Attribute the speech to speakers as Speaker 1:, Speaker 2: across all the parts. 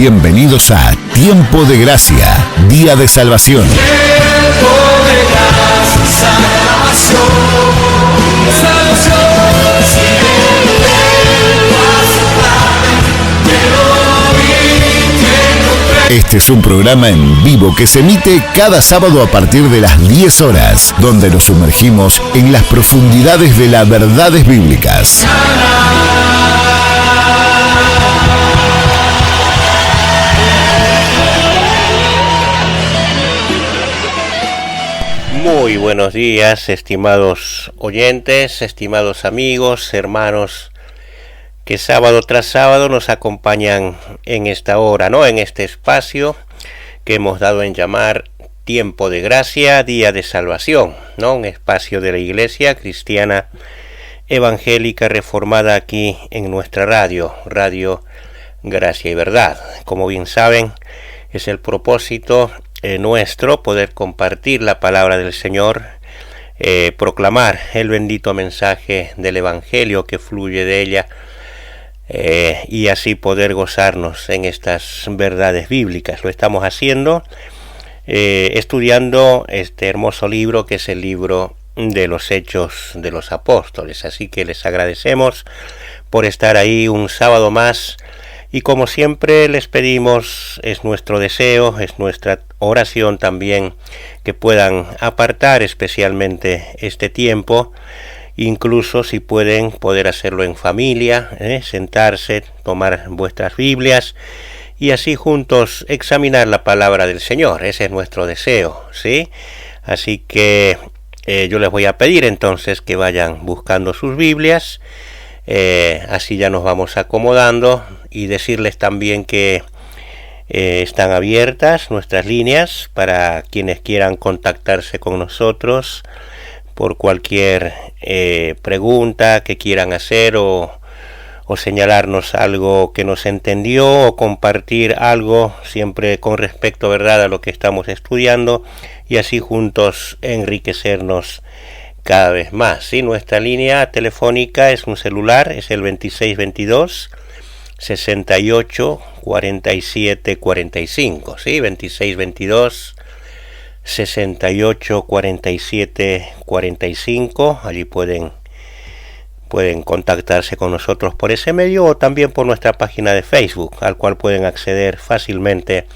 Speaker 1: Bienvenidos a Tiempo de Gracia, Día de Salvación.
Speaker 2: Tiempo de gracia, salvación, salvación, si
Speaker 1: Este es un programa en vivo que se emite cada sábado a partir de las 10 horas, donde nos sumergimos en las profundidades de las verdades bíblicas.
Speaker 3: Muy buenos días, estimados oyentes, estimados amigos, hermanos que sábado tras sábado nos acompañan en esta hora, ¿no? En este espacio que hemos dado en llamar Tiempo de Gracia, Día de Salvación, ¿no? Un espacio de la Iglesia Cristiana Evangélica Reformada aquí en nuestra radio, Radio Gracia y Verdad. Como bien saben, es el propósito nuestro poder compartir la palabra del Señor, proclamar el bendito mensaje del Evangelio que fluye de ella, y así poder gozarnos en estas verdades bíblicas. Lo estamos haciendo estudiando este hermoso libro que es el libro de los Hechos de los Apóstoles. Así que les agradecemos por estar ahí un sábado más. Y como siempre les pedimos, es nuestro deseo, es nuestra oración también, que puedan apartar especialmente este tiempo, incluso si pueden poder hacerlo en familia, sentarse, tomar vuestras Biblias y así juntos examinar la palabra del Señor. Ese es nuestro deseo, ¿sí? Así que yo les voy a pedir entonces que vayan buscando sus Biblias. Así ya nos vamos acomodando y decirles también que están abiertas nuestras líneas para quienes quieran contactarse con nosotros por cualquier pregunta que quieran hacer o señalarnos algo que no se entendió o compartir algo siempre con respecto, ¿verdad?, a lo que estamos estudiando y así juntos enriquecernos cada vez más, ¿sí? Nuestra línea telefónica es un celular, es el 2622 68 47 45, ¿sí? 2622 68 47 45. Allí pueden contactarse con nosotros por ese medio o también por nuestra página de Facebook, al cual pueden acceder fácilmente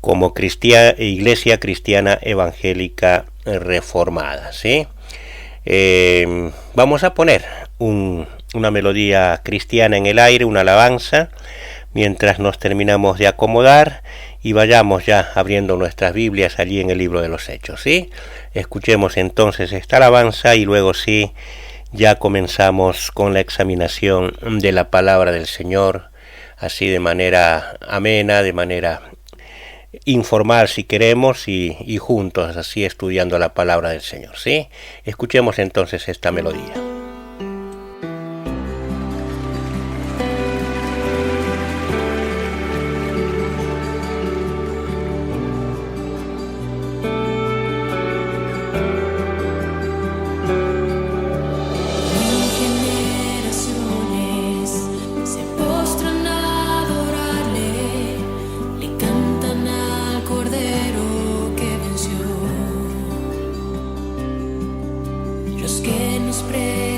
Speaker 3: como Iglesia Cristiana Evangélica Reformada, ¿sí? Vamos a poner una melodía cristiana en el aire, una alabanza, mientras nos terminamos de acomodar y vayamos ya abriendo nuestras Biblias allí en el libro de los Hechos, ¿sí? Escuchemos entonces esta alabanza y luego sí, ya comenzamos con la examinación de la palabra del Señor, así de manera amena, de manera informal si queremos y juntos así estudiando la palabra del Señor, ¿sí? Escuchemos entonces esta melodía.
Speaker 4: Que nos pre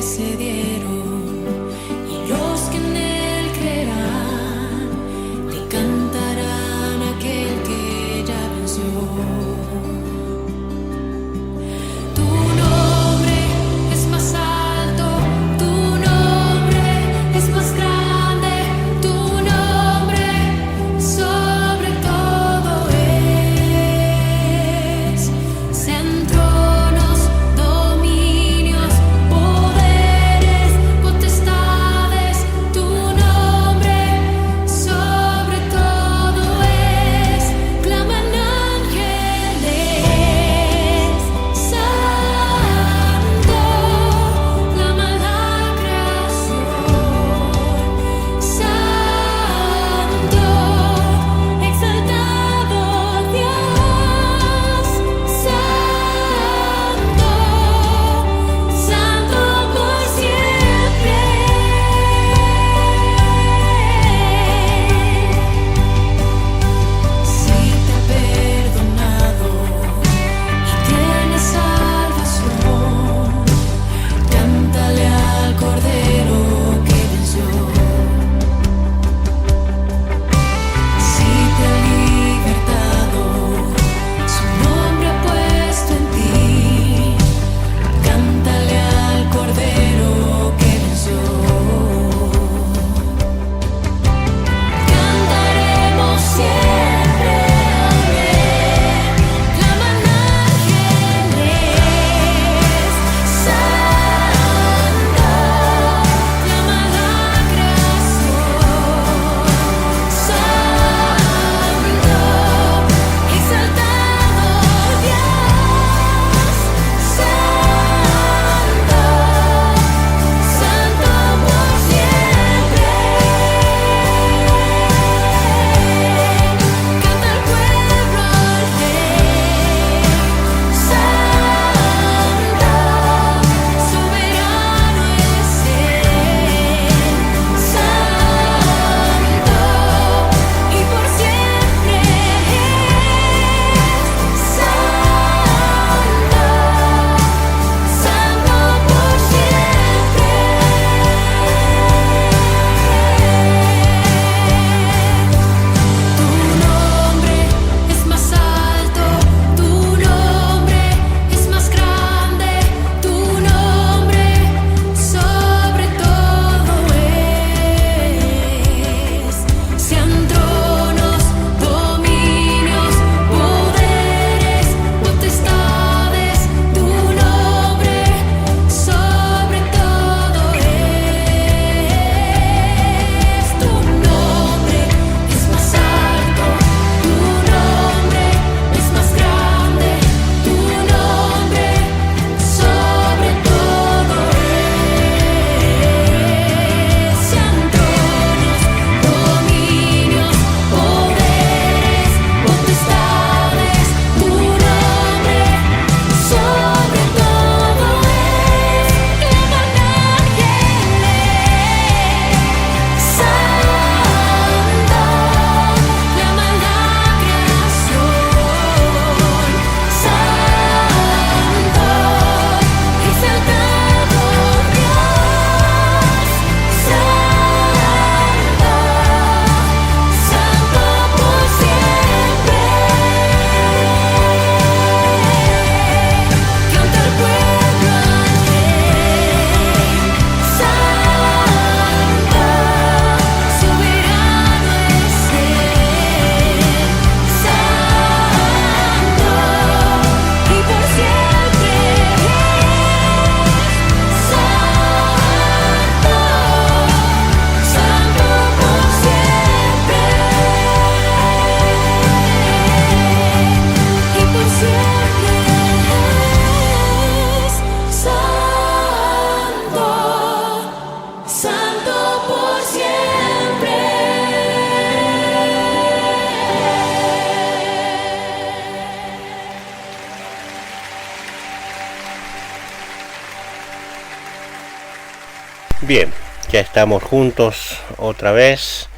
Speaker 3: Bien, ya estamos juntos otra vez.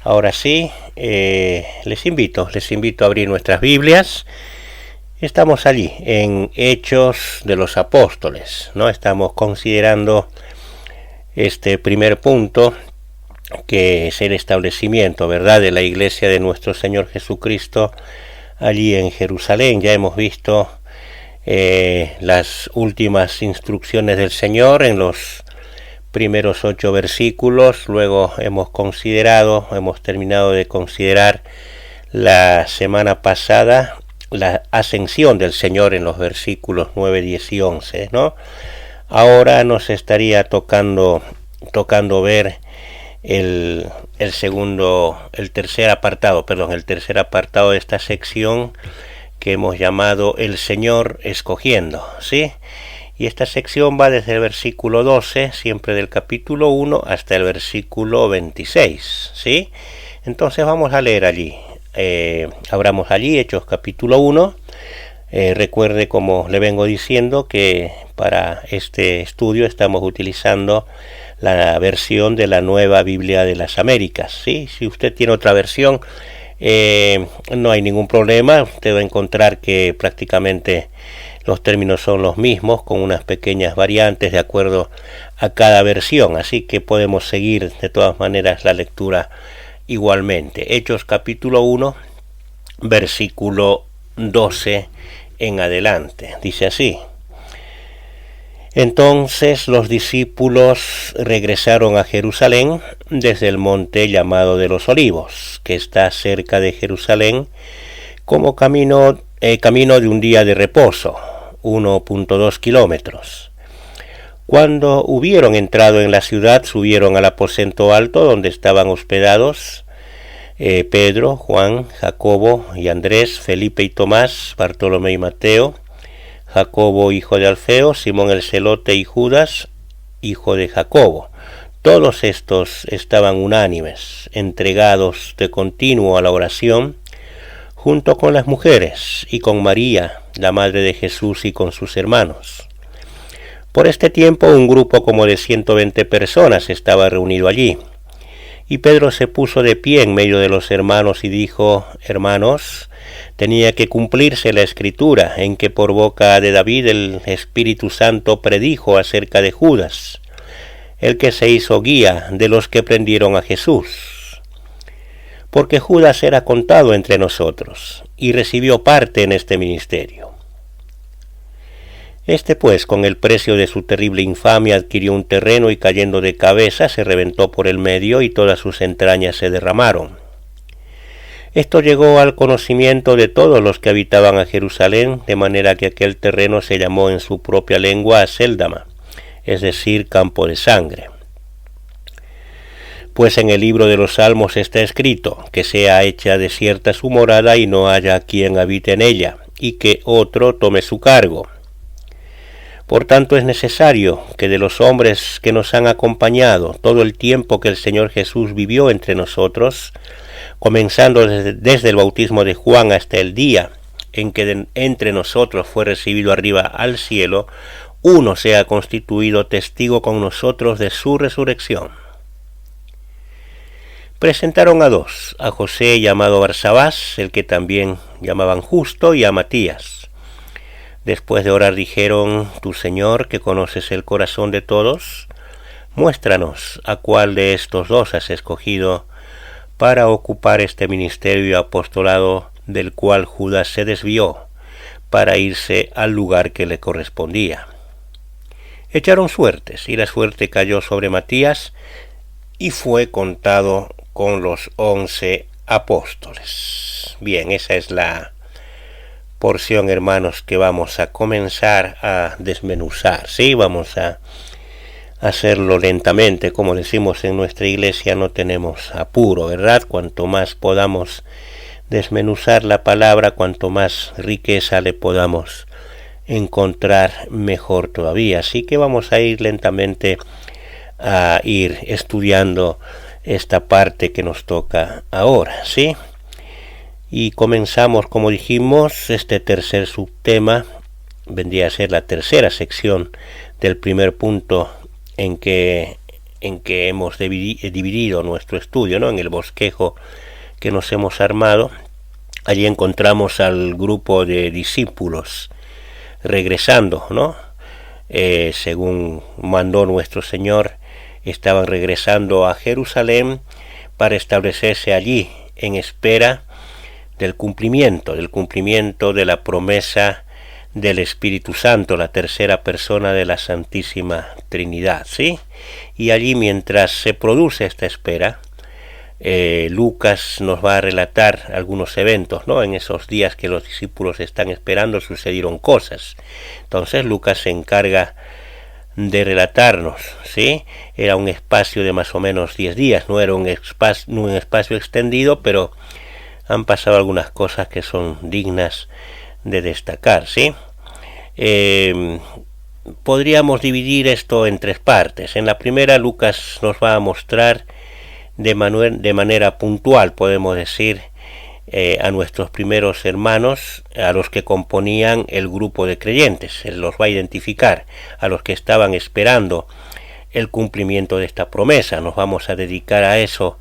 Speaker 3: Ahora sí, les invito a abrir nuestras Biblias. Estamos allí en Hechos de los Apóstoles, ¿no? Estamos considerando este primer punto, que es el establecimiento, ¿verdad?, de la iglesia de nuestro Señor Jesucristo allí en Jerusalén. Ya hemos visto las últimas instrucciones del Señor en los primeros 8 versículos. Luego hemos terminado de considerar la semana pasada la ascensión del Señor en los versículos 9, 10 y 11, ¿no? Ahora nos estaría tocando ver el tercer apartado de esta sección que hemos llamado El Señor escogiendo, ¿sí? Y esta sección va desde el versículo 12, siempre del capítulo 1, hasta el versículo 26, ¿sí? Entonces vamos a leer allí. Abramos allí Hechos capítulo 1. Recuerde, como le vengo diciendo, que para este estudio estamos utilizando la versión de la Nueva Biblia de las Américas, ¿sí? Si usted tiene otra versión, no hay ningún problema. Usted va a encontrar que prácticamente los términos son los mismos, con unas pequeñas variantes de acuerdo a cada versión, así que podemos seguir de todas maneras la lectura igualmente. Hechos capítulo 1, versículo 12 en adelante. Dice así: Entonces los discípulos regresaron a Jerusalén desde el monte llamado de los Olivos, que está cerca de Jerusalén, como camino de un día de reposo, 1.2 kilómetros. Cuando hubieron entrado en la ciudad, subieron al aposento alto donde estaban hospedados Pedro, Juan, Jacobo y Andrés, Felipe y Tomás, Bartolomé y Mateo, Jacobo hijo de Alfeo, Simón el celote y Judas, hijo de Jacobo. Todos estos estaban unánimes, entregados de continuo a la oración, junto con las mujeres y con María, la madre de Jesús, y con sus hermanos. Por este tiempo un grupo como de 120 personas estaba reunido allí. Y Pedro se puso de pie en medio de los hermanos y dijo: Hermanos, tenía que cumplirse la escritura en que por boca de David el Espíritu Santo predijo acerca de Judas, el que se hizo guía de los que prendieron a Jesús. Porque Judas era contado entre nosotros y recibió parte en este ministerio. Este pues, con el precio de su terrible infamia, adquirió un terreno y, cayendo de cabeza, se reventó por el medio y todas sus entrañas se derramaron. Esto llegó al conocimiento de todos los que habitaban a Jerusalén, de manera que aquel terreno se llamó en su propia lengua Acéldama, es decir, campo de sangre. Pues en el libro de los Salmos está escrito: que sea hecha desierta su morada y no haya quien habite en ella, y que otro tome su cargo. Por tanto es necesario que de los hombres que nos han acompañado todo el tiempo que el Señor Jesús vivió entre nosotros, comenzando desde el bautismo de Juan hasta el día en que entre nosotros fue recibido arriba al cielo, uno sea constituido testigo con nosotros de su resurrección. Presentaron a 2, a José llamado Barsabás, el que también llamaban Justo, y a Matías. Después de orar dijeron: Tú, Señor, que conoces el corazón de todos, muéstranos a cuál de estos 2 has escogido para ocupar este ministerio y apostolado del cual Judas se desvió para irse al lugar que le correspondía. Echaron suertes, y la suerte cayó sobre Matías, y fue contado con los 11 apóstoles. Bien, esa es la porción, hermanos, que vamos a comenzar a desmenuzar, ¿sí? Vamos a hacerlo lentamente, como decimos en nuestra iglesia, no tenemos apuro, ¿verdad? Cuanto más podamos desmenuzar la palabra, cuanto más riqueza le podamos encontrar, mejor todavía. Así que vamos a ir lentamente a ir estudiando esta parte que nos toca ahora, ¿sí? Y comenzamos, como dijimos, este tercer subtema, vendría a ser la tercera sección del primer punto en que en que hemos dividido nuestro estudio, ¿no? En el bosquejo que nos hemos armado, allí encontramos al grupo de discípulos regresando, ¿no? Según mandó nuestro Señor, estaban regresando a Jerusalén para establecerse allí en espera del cumplimiento de la promesa del Espíritu Santo, la tercera persona de la Santísima Trinidad, ¿sí? Y allí, mientras se produce esta espera, Lucas nos va a relatar algunos eventos, ¿no? En esos días que los discípulos están esperando sucedieron cosas. Entonces Lucas se encarga de relatarnos, ¿sí? Era un espacio de más o menos 10 días, no era un espacio extendido, pero han pasado algunas cosas que son dignas de destacar, ¿sí? Podríamos dividir esto en 3 partes. En la primera, Lucas nos va a mostrar de manera puntual, podemos decir, a nuestros primeros hermanos, a los que componían el grupo de creyentes. Él los va a identificar, a los que estaban esperando el cumplimiento de esta promesa. Nos vamos a dedicar a eso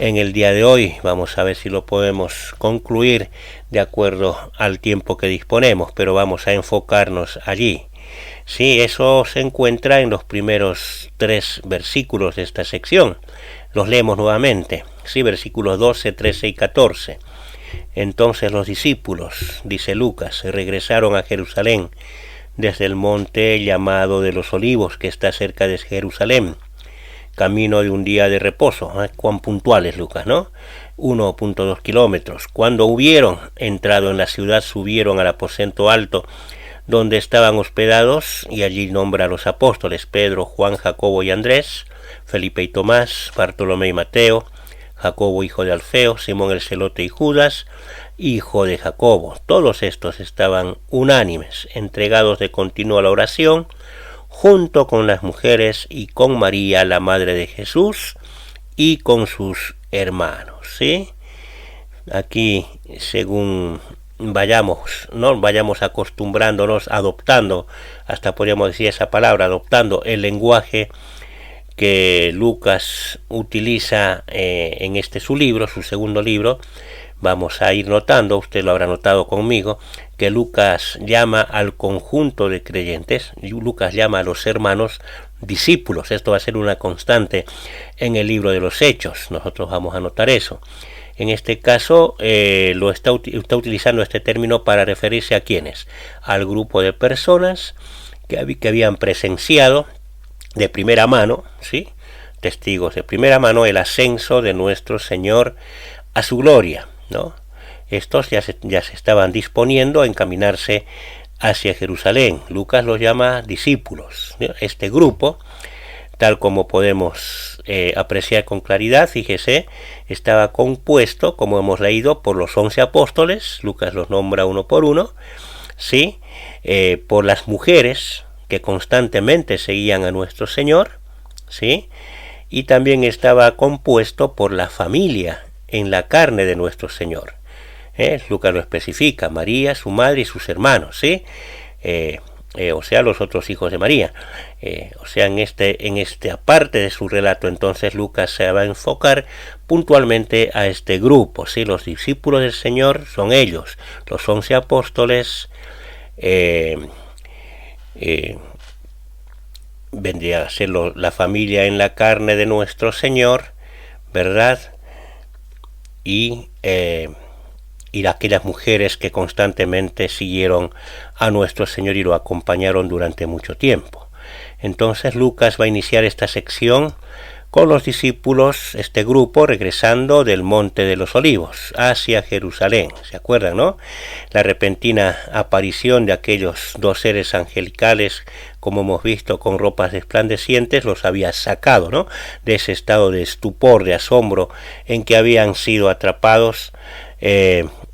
Speaker 3: en el día de hoy. Vamos a ver si lo podemos concluir de acuerdo al tiempo que disponemos, pero vamos a enfocarnos allí. Sí, eso se encuentra en los primeros 3 versículos de esta sección. Los leemos nuevamente, sí, versículos 12, 13 y 14. Entonces los discípulos, dice Lucas, regresaron a Jerusalén desde el monte llamado de los Olivos, que está cerca de Jerusalén, camino de un día de reposo. Cuán puntual es Lucas, ¿no? 1.2 kilómetros. Cuando hubieron entrado en la ciudad, subieron al aposento alto donde estaban hospedados, y allí nombra a los apóstoles: Pedro, Juan, Jacobo y Andrés, Felipe y Tomás, Bartolomé y Mateo, Jacobo hijo de Alfeo, Simón el celote y Judas, hijo de Jacobo. Todos estos estaban unánimes, entregados de continuo a la oración, junto con las mujeres y con María, la madre de Jesús, y con sus hermanos, ¿sí? Aquí, según vayamos acostumbrándonos, adoptando, hasta podríamos decir esa palabra, adoptando el lenguaje que Lucas utiliza en su libro, su segundo libro, vamos a ir notando, usted lo habrá notado conmigo, que Lucas llama al conjunto de creyentes, Lucas llama a los hermanos discípulos. Esto va a ser una constante en el libro de los Hechos, nosotros vamos a notar eso. En este caso está utilizando este término para referirse a ¿quiénes? Al grupo de personas que habían presenciado de primera mano, ¿sí? Testigos de primera mano, el ascenso de nuestro Señor a su gloria, ¿no? Estos ya se estaban disponiendo a encaminarse hacia Jerusalén. Lucas los llama discípulos, ¿no? Este grupo, tal como podemos apreciar con claridad, fíjese, estaba compuesto, como hemos leído, por los 11 apóstoles. Lucas los nombra uno por uno, ¿sí? Por las mujeres que constantemente seguían a nuestro Señor, ¿sí? Y también estaba compuesto por la familia en la carne de nuestro Señor. Lucas lo especifica: María, su madre y sus hermanos, ¿sí? O sea, los otros hijos de María. O sea, en esta parte de su relato, entonces Lucas se va a enfocar puntualmente a este grupo, ¿sí? Los discípulos del Señor son ellos, los 11 apóstoles. Vendría a ser la familia en la carne de nuestro Señor, ¿verdad? Y aquellas mujeres que constantemente siguieron a nuestro Señor y lo acompañaron durante mucho tiempo. Entonces Lucas va a iniciar esta sección con los discípulos, este grupo, regresando del Monte de los Olivos hacia Jerusalén. ¿Se acuerdan, no? La repentina aparición de aquellos 2 seres angelicales, como hemos visto, con ropas resplandecientes, los había sacado, ¿no?, de ese estado de estupor, de asombro en que habían sido atrapados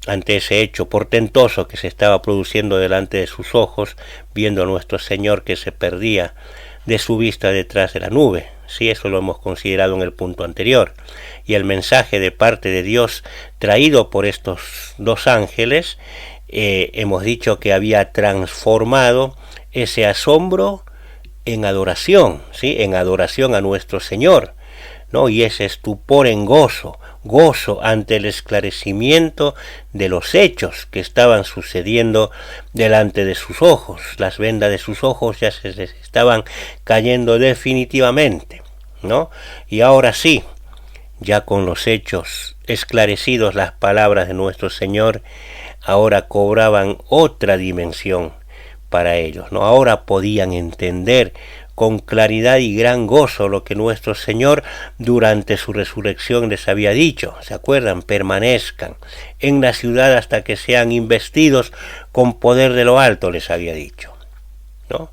Speaker 3: ante ese hecho portentoso que se estaba produciendo delante de sus ojos, viendo a nuestro Señor que se perdía de su vista detrás de la nube. Sí, eso lo hemos considerado en el punto anterior. Y el mensaje de parte de Dios traído por estos 2 ángeles, hemos dicho que había transformado ese asombro en adoración, ¿sí? En adoración a nuestro Señor, ¿no? Y ese estupor en gozo ante el esclarecimiento de los hechos que estaban sucediendo delante de sus ojos. Las vendas de sus ojos ya se les estaban cayendo definitivamente, ¿no? Y ahora sí, ya con los hechos esclarecidos, las palabras de nuestro Señor ahora cobraban otra dimensión para ellos, ¿no? Ahora podían entender con claridad y gran gozo lo que nuestro Señor durante su resurrección les había dicho. ¿Se acuerdan? Permanezcan en la ciudad hasta que sean investidos con poder de lo alto, les había dicho, ¿no?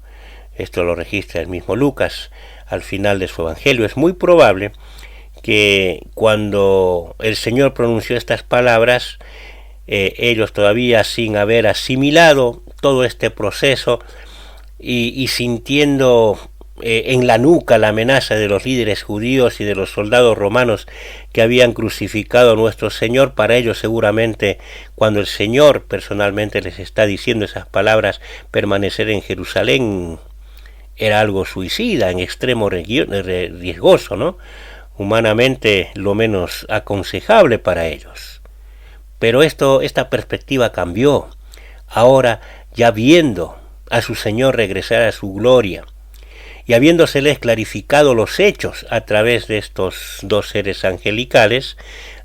Speaker 3: Esto lo registra el mismo Lucas al final de su evangelio. Es muy probable que cuando el Señor pronunció estas palabras, ellos todavía sin haber asimilado todo este proceso y sintiendo en la nuca la amenaza de los líderes judíos y de los soldados romanos que habían crucificado a nuestro Señor, para ellos seguramente cuando el Señor personalmente les está diciendo esas palabras, permanecer en Jerusalén era algo suicida, en extremo riesgoso, ¿no? Humanamente lo menos aconsejable para ellos. Pero esta perspectiva cambió. Ahora, ya viendo a su Señor regresar a su gloria y habiéndoseles clarificado los hechos a través de estos dos seres angelicales,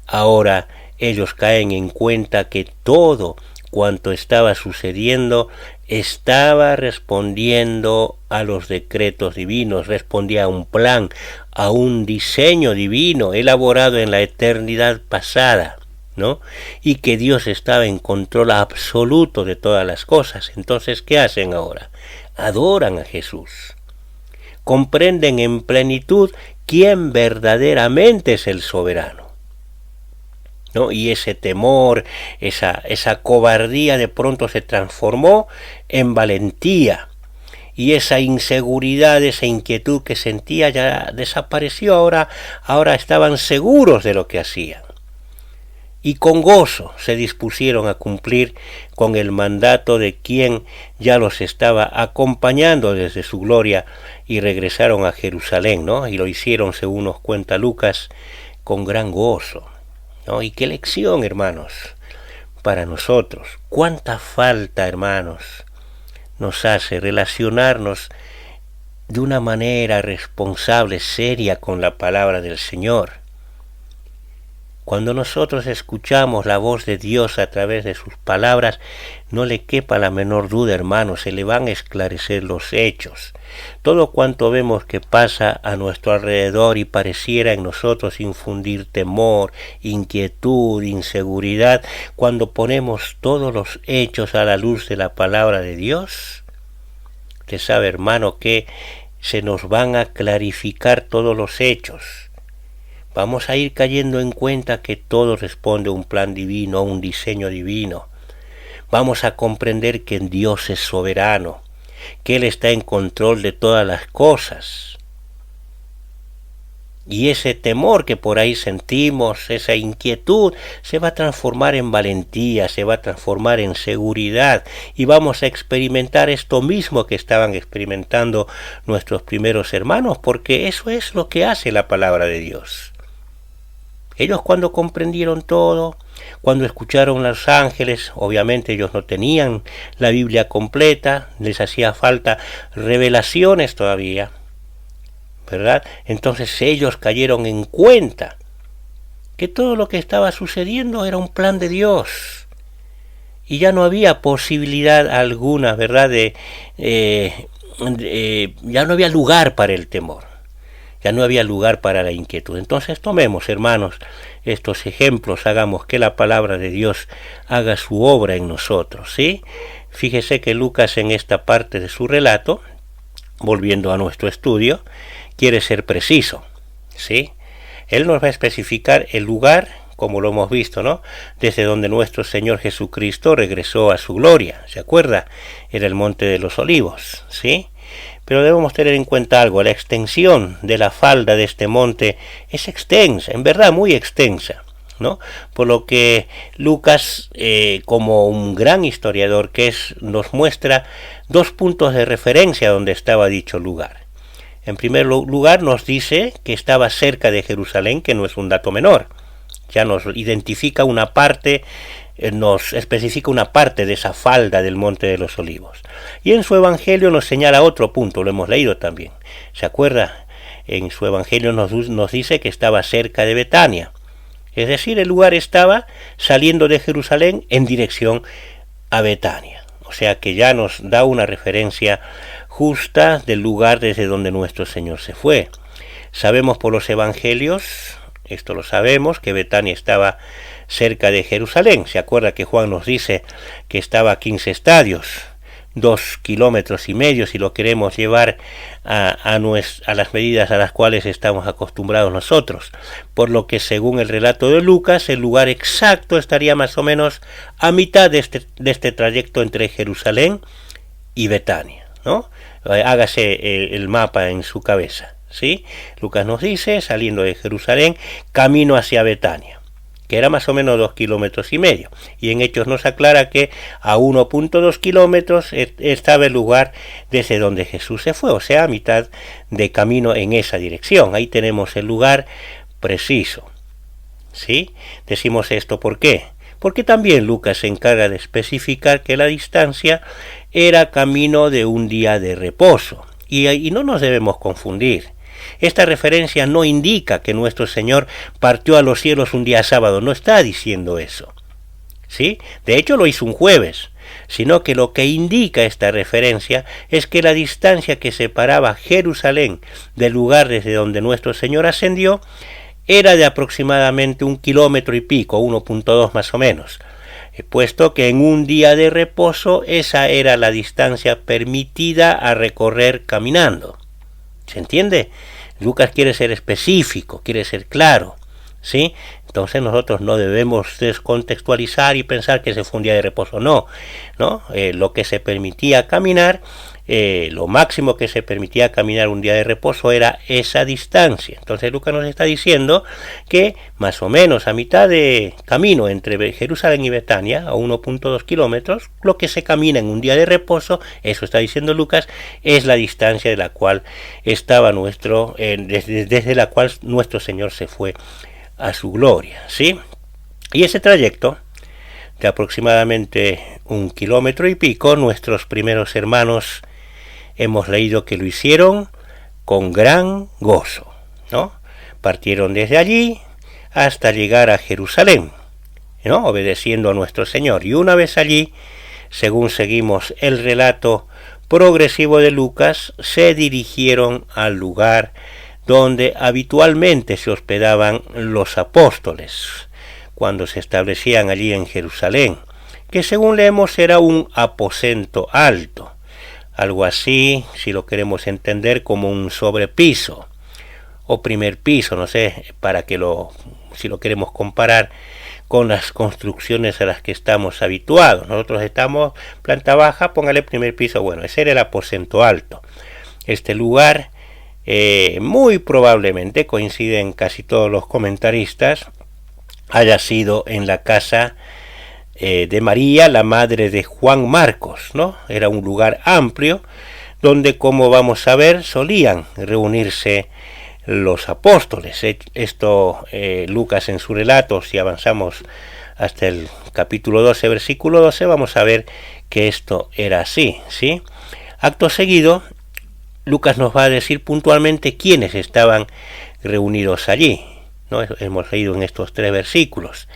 Speaker 3: ahora ellos caen en cuenta que todo cuanto estaba sucediendo estaba respondiendo a los decretos divinos, respondía a un plan, a un diseño divino elaborado en la eternidad pasada, ¿no? Y que Dios estaba en control absoluto de todas las cosas. Entonces, ¿qué hacen ahora? Adoran a Jesús. Comprenden en plenitud quién verdaderamente es el soberano, ¿no? Y ese temor, esa cobardía de pronto se transformó en valentía. Y esa inseguridad, esa inquietud que sentía ya desapareció. Ahora estaban seguros de lo que hacían. Y con gozo se dispusieron a cumplir con el mandato de quien ya los estaba acompañando desde su gloria, y regresaron a Jerusalén, ¿no? Y lo hicieron, según nos cuenta Lucas, con gran gozo, ¿no? Y qué lección, hermanos, para nosotros. Cuánta falta, hermanos, nos hace relacionarnos de una manera responsable, seria con la palabra del Señor. Cuando nosotros escuchamos la voz de Dios a través de sus palabras, no le quepa la menor duda, hermanos, se le van a esclarecer los hechos. Todo cuanto vemos que pasa a nuestro alrededor y pareciera en nosotros infundir temor, inquietud, inseguridad, cuando ponemos todos los hechos a la luz de la palabra de Dios, usted sabe, hermano, que se nos van a clarificar todos los hechos. Vamos a ir cayendo en cuenta que todo responde a un plan divino, a un diseño divino. Vamos a comprender que Dios es soberano, que Él está en control de todas las cosas. Y ese temor que por ahí sentimos, esa inquietud, se va a transformar en valentía, se va a transformar en seguridad, y vamos a experimentar esto mismo que estaban experimentando nuestros primeros hermanos, porque eso es lo que hace la palabra de Dios. Ellos, cuando comprendieron todo, cuando escucharon a los ángeles, obviamente ellos no tenían la Biblia completa, les hacía falta revelaciones todavía, ¿verdad? Entonces ellos cayeron en cuenta que todo lo que estaba sucediendo era un plan de Dios, y ya no había posibilidad alguna, ¿verdad? Ya no había lugar para el temor. Ya no había lugar para la inquietud. Entonces tomemos, hermanos, estos ejemplos, hagamos que la palabra de Dios haga su obra en nosotros, ¿sí? Fíjese que Lucas, en esta parte de su relato, volviendo a nuestro estudio, quiere ser preciso, ¿sí? Él nos va a especificar el lugar, como lo hemos visto, ¿no? Desde donde nuestro Señor Jesucristo regresó a su gloria, ¿se acuerda? Era el Monte de los Olivos, ¿sí? Pero debemos tener en cuenta algo: la extensión de la falda de este monte es extensa, en verdad muy extensa, ¿no? Por lo que Lucas, como un gran historiador que es, nos muestra dos puntos de referencia donde estaba dicho lugar. En primer lugar nos dice que estaba cerca de Jerusalén, que no es un dato menor. Ya nos identifica una parte, nos especifica una parte de esa falda del Monte de los Olivos. Y en su Evangelio nos señala otro punto, lo hemos leído también. ¿Se acuerda? En su Evangelio nos dice que estaba cerca de Betania. Es decir, el lugar estaba saliendo de Jerusalén en dirección a Betania. O sea que ya nos da una referencia justa del lugar desde donde nuestro Señor se fue. Sabemos por los evangelios, esto lo sabemos, que Betania estaba cerca de Jerusalén. Se acuerda que Juan nos dice que estaba a 15 estadios, 2,5 kilómetros, si lo queremos llevar a las medidas a las cuales estamos acostumbrados nosotros. Por lo que según el relato de Lucas, el lugar exacto estaría más o menos a mitad de este trayecto entre Jerusalén y Betania, ¿no? Hágase el mapa en su cabeza, ¿sí? Lucas nos dice, saliendo de Jerusalén, camino hacia Betania, que era más o menos 2,5 kilómetros, y en Hechos nos aclara que a 1,2 kilómetros estaba el lugar desde donde Jesús se fue, o sea, a mitad de camino en esa dirección. Ahí tenemos el lugar preciso, ¿sí? Decimos esto, ¿por qué? Porque también Lucas se encarga de especificar que la distancia era camino de un día de reposo, y no nos debemos confundir. Esta referencia no indica que nuestro Señor partió a los cielos un día sábado, no está diciendo eso, ¿sí? De hecho lo hizo un jueves, sino que lo que indica esta referencia es que la distancia que separaba Jerusalén del lugar desde donde nuestro Señor ascendió era de aproximadamente 1,5 kilómetros, 1,2 más o menos, puesto que en un día de reposo esa era la distancia permitida a recorrer caminando. ¿Se entiende? Lucas quiere ser específico, quiere ser claro, ¿sí? Entonces nosotros no debemos descontextualizar y pensar que ese fue un día de reposo, no. Lo que se permitía caminar, lo máximo que se permitía caminar un día de reposo era esa distancia. Entonces Lucas nos está diciendo que más o menos a mitad de camino entre Jerusalén y Betania, a 1,2 kilómetros, lo que se camina en un día de reposo, eso está diciendo Lucas, es la distancia de la cual estaba desde la cual nuestro Señor se fue a su gloria, ¿sí? Y ese trayecto de aproximadamente 1,5 kilómetros, nuestros primeros hermanos hemos leído que lo hicieron con gran gozo, ¿no? Partieron desde allí hasta llegar a Jerusalén, ¿no? Obedeciendo a nuestro Señor. Y una vez allí, según seguimos el relato progresivo de Lucas, se dirigieron al lugar donde habitualmente se hospedaban los apóstoles cuando se establecían allí en Jerusalén, que según leemos era un aposento alto, algo así, si lo queremos entender, como un sobrepiso o primer piso, no sé, si lo queremos comparar con las construcciones a las que estamos habituados. Nosotros estamos planta baja, póngale primer piso, bueno, ese era el aposento alto. Este lugar muy probablemente, coinciden casi todos los comentaristas, haya sido en la casa de María, la madre de Juan Marcos, ¿no? Era un lugar amplio donde, como vamos a ver, solían reunirse los apóstoles. Esto Lucas en su relato, si avanzamos hasta el capítulo 12, versículo 12, vamos a ver que esto era así, ¿sí? Acto seguido, Lucas nos va a decir puntualmente quiénes estaban reunidos allí, ¿no? Hemos leído en estos 3 versículos,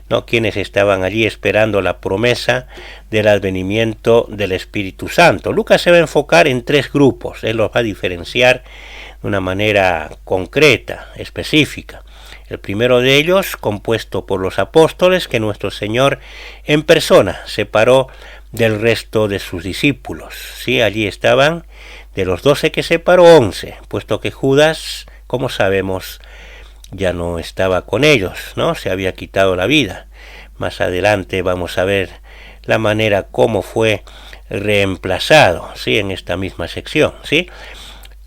Speaker 3: ¿no? Quienes estaban allí esperando la promesa del advenimiento del Espíritu Santo. Lucas se va a enfocar en 3 grupos, él los va a diferenciar de una manera concreta, específica. El primero de ellos, compuesto por los apóstoles, que nuestro Señor en persona separó del resto de sus discípulos, ¿sí? Allí estaban, de los 12 que separó, 11, puesto que Judas, como sabemos, ya no estaba con ellos, ¿no? Se había quitado la vida. Más adelante vamos a ver la manera como fue reemplazado, ¿sí? En esta misma sección, ¿sí?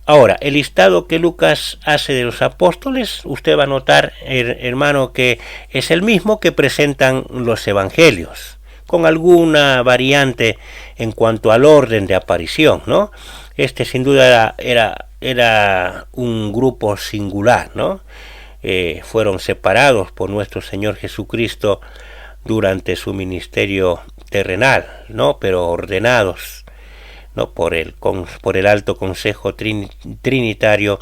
Speaker 3: Ahora, el listado que Lucas hace de los apóstoles, usted va a notar, hermano, que es el mismo que presentan los evangelios, con alguna variante en cuanto al orden de aparición, ¿no? Este sin duda era un grupo singular, ¿no? Fueron separados por nuestro Señor Jesucristo durante su ministerio terrenal, ¿no? Pero ordenados, ¿no? por el alto consejo trinitario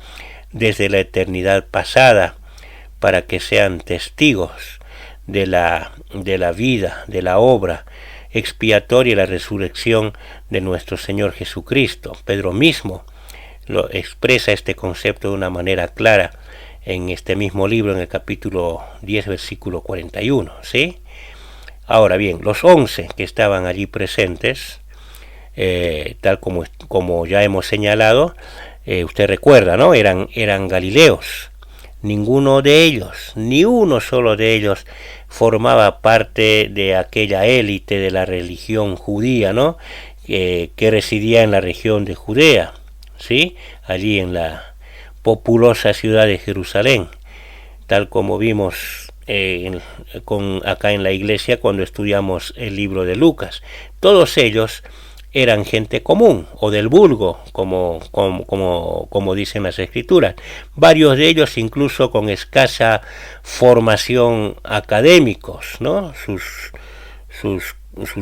Speaker 3: desde la eternidad pasada, para que sean testigos de la vida, de la obra expiatoria y la resurrección de nuestro Señor Jesucristo. Pedro mismo lo expresa este concepto de una manera clara en este mismo libro, en el capítulo 10, versículo 41, ¿sí? Ahora bien, los 11 que estaban allí presentes, tal como ya hemos señalado, usted recuerda, ¿no? Eran galileos. Ninguno de ellos, ni uno solo de ellos, formaba parte de aquella élite de la religión judía, ¿no? Que residía en la región de Judea, ¿sí? Allí en la populosa ciudad de Jerusalén, tal como vimos acá en la iglesia cuando estudiamos el libro de Lucas. Todos ellos eran gente común o del vulgo, como dicen las escrituras. Varios de ellos incluso con escasa formación académicos, ¿no? Sus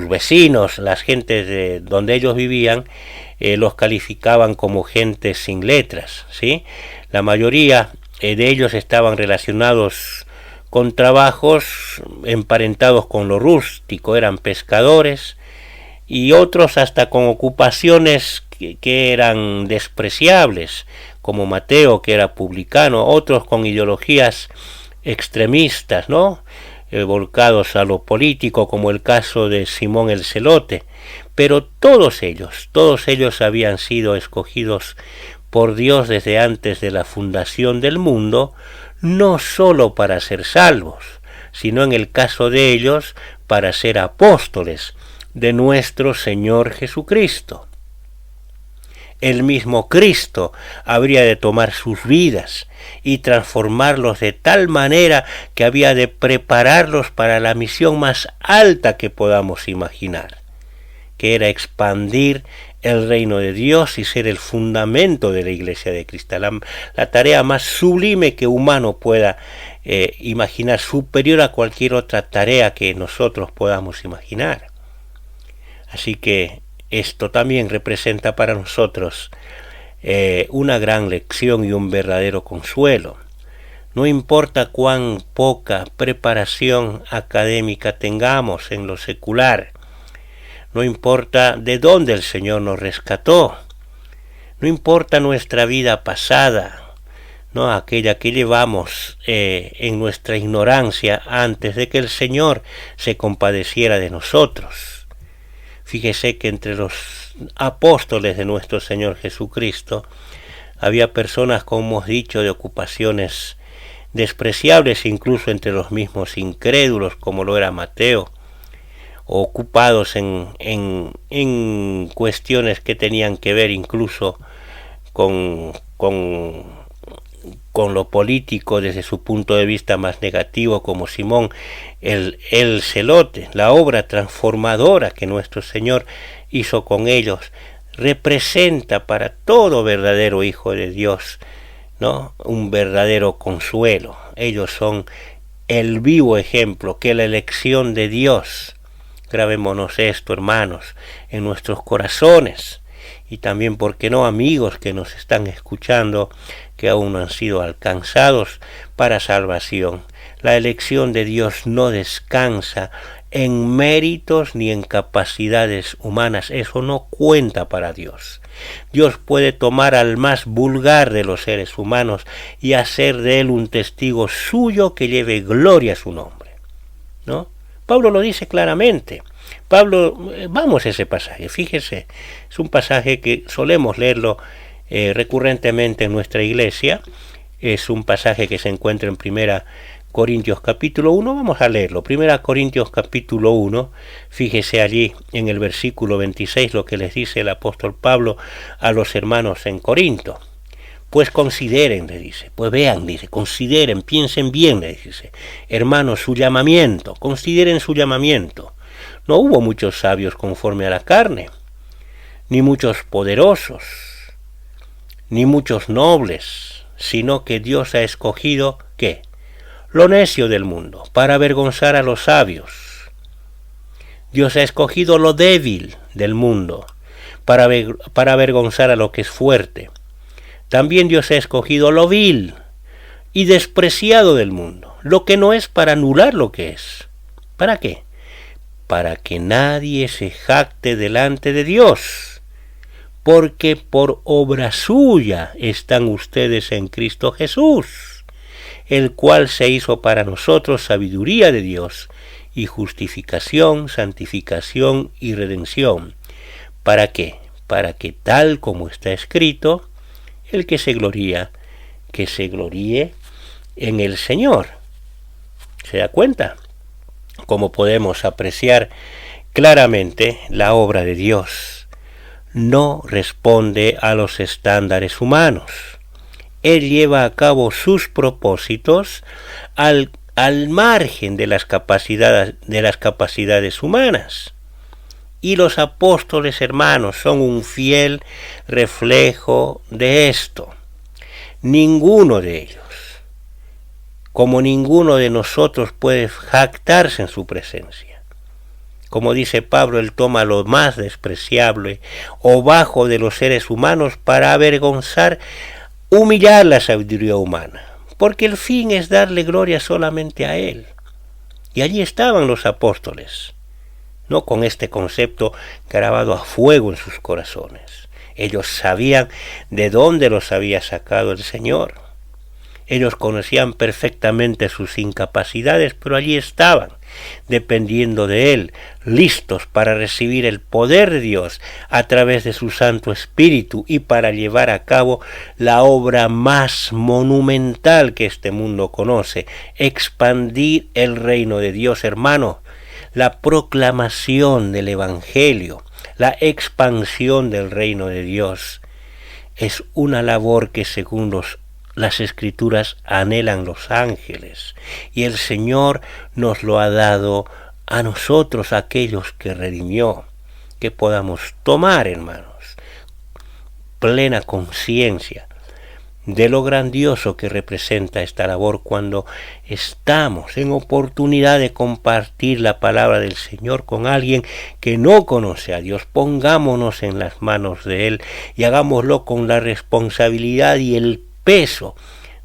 Speaker 3: vecinos, las gentes de donde ellos vivían, los calificaban como gente sin letras, ¿sí? La mayoría de ellos estaban relacionados con trabajos emparentados con lo rústico, eran pescadores, y otros hasta con ocupaciones que eran despreciables, como Mateo, que era publicano, otros con ideologías extremistas, ¿no? Volcados a lo político, como el caso de Simón el Celote. Pero todos ellos habían sido escogidos por Dios desde antes de la fundación del mundo, no sólo para ser salvos, sino en el caso de ellos para ser apóstoles de nuestro Señor Jesucristo. El mismo Cristo habría de tomar sus vidas y transformarlos de tal manera que había de prepararlos para la misión más alta que podamos imaginar, que era expandir el reino de Dios y ser el fundamento de la Iglesia de Cristo, la tarea más sublime que humano pueda imaginar, superior a cualquier otra tarea que nosotros podamos imaginar. Así que esto también representa para nosotros una gran lección y un verdadero consuelo. No importa cuán poca preparación académica tengamos en lo secular, no importa de dónde el Señor nos rescató, no importa nuestra vida pasada, no aquella que llevamos en nuestra ignorancia antes de que el Señor se compadeciera de nosotros. Fíjese que entre los apóstoles de nuestro Señor Jesucristo había personas, como hemos dicho, de ocupaciones despreciables, incluso entre los mismos incrédulos, como lo era Mateo, ocupados en cuestiones que tenían que ver incluso con lo político desde su punto de vista más negativo, como Simón el Celote. La obra transformadora que nuestro Señor hizo con ellos representa para todo verdadero hijo de Dios, ¿no? Un verdadero consuelo. Ellos son el vivo ejemplo que la elección de Dios, grabémonos esto, hermanos, en nuestros corazones, y también, ¿por qué no, amigos que nos están escuchando, que aún no han sido alcanzados para salvación? La elección de Dios no descansa en méritos ni en capacidades humanas. Eso no cuenta para Dios. Dios puede tomar al más vulgar de los seres humanos y hacer de él un testigo suyo que lleve gloria a su nombre, ¿no? Pablo lo dice claramente. Pablo, vamos a ese pasaje, fíjese, es un pasaje que solemos leerlo recurrentemente en nuestra iglesia. Es un pasaje que se encuentra en 1 Corintios capítulo 1, vamos a leerlo. 1 Corintios capítulo 1, fíjese allí en el versículo 26 lo que les dice el apóstol Pablo a los hermanos en Corinto. Pues consideren, le dice, pues vean, dice, consideren, piensen bien, le dice, hermanos, su llamamiento, consideren su llamamiento. No hubo muchos sabios conforme a la carne, ni muchos poderosos, ni muchos nobles, sino que Dios ha escogido, ¿qué? Lo necio del mundo, para avergonzar a los sabios. Dios ha escogido lo débil del mundo, para avergonzar a lo que es fuerte. También Dios ha escogido lo vil y despreciado del mundo, lo que no es, para anular lo que es. ¿Para qué? Para que nadie se jacte delante de Dios, porque por obra suya están ustedes en Cristo Jesús, el cual se hizo para nosotros sabiduría de Dios y justificación, santificación y redención. ¿Para qué? Para que, tal como está escrito, el que se gloríe en el Señor. ¿Se da cuenta? Como podemos apreciar claramente, la obra de Dios no responde a los estándares humanos. Él lleva a cabo sus propósitos al margen de las capacidades humanas. Y los apóstoles, hermanos, son un fiel reflejo de esto. Ninguno de ellos, como ninguno de nosotros, puede jactarse en su presencia. Como dice Pablo, él toma lo más despreciable o bajo de los seres humanos para avergonzar, humillar la sabiduría humana, porque el fin es darle gloria solamente a él. Y allí estaban los apóstoles, no con este concepto grabado a fuego en sus corazones. Ellos sabían de dónde los había sacado el Señor. Ellos conocían perfectamente sus incapacidades, pero allí estaban, dependiendo de Él, listos para recibir el poder de Dios a través de su Santo Espíritu y para llevar a cabo la obra más monumental que este mundo conoce, expandir el reino de Dios, hermano. La proclamación del Evangelio, la expansión del reino de Dios, es una labor que, según las Escrituras, anhelan los ángeles, y el Señor nos lo ha dado a nosotros, aquellos que redimió, que podamos tomar, hermanos, plena conciencia de lo grandioso que representa esta labor cuando estamos en oportunidad de compartir la palabra del Señor con alguien que no conoce a Dios. Pongámonos en las manos de Él y hagámoslo con la responsabilidad y el peso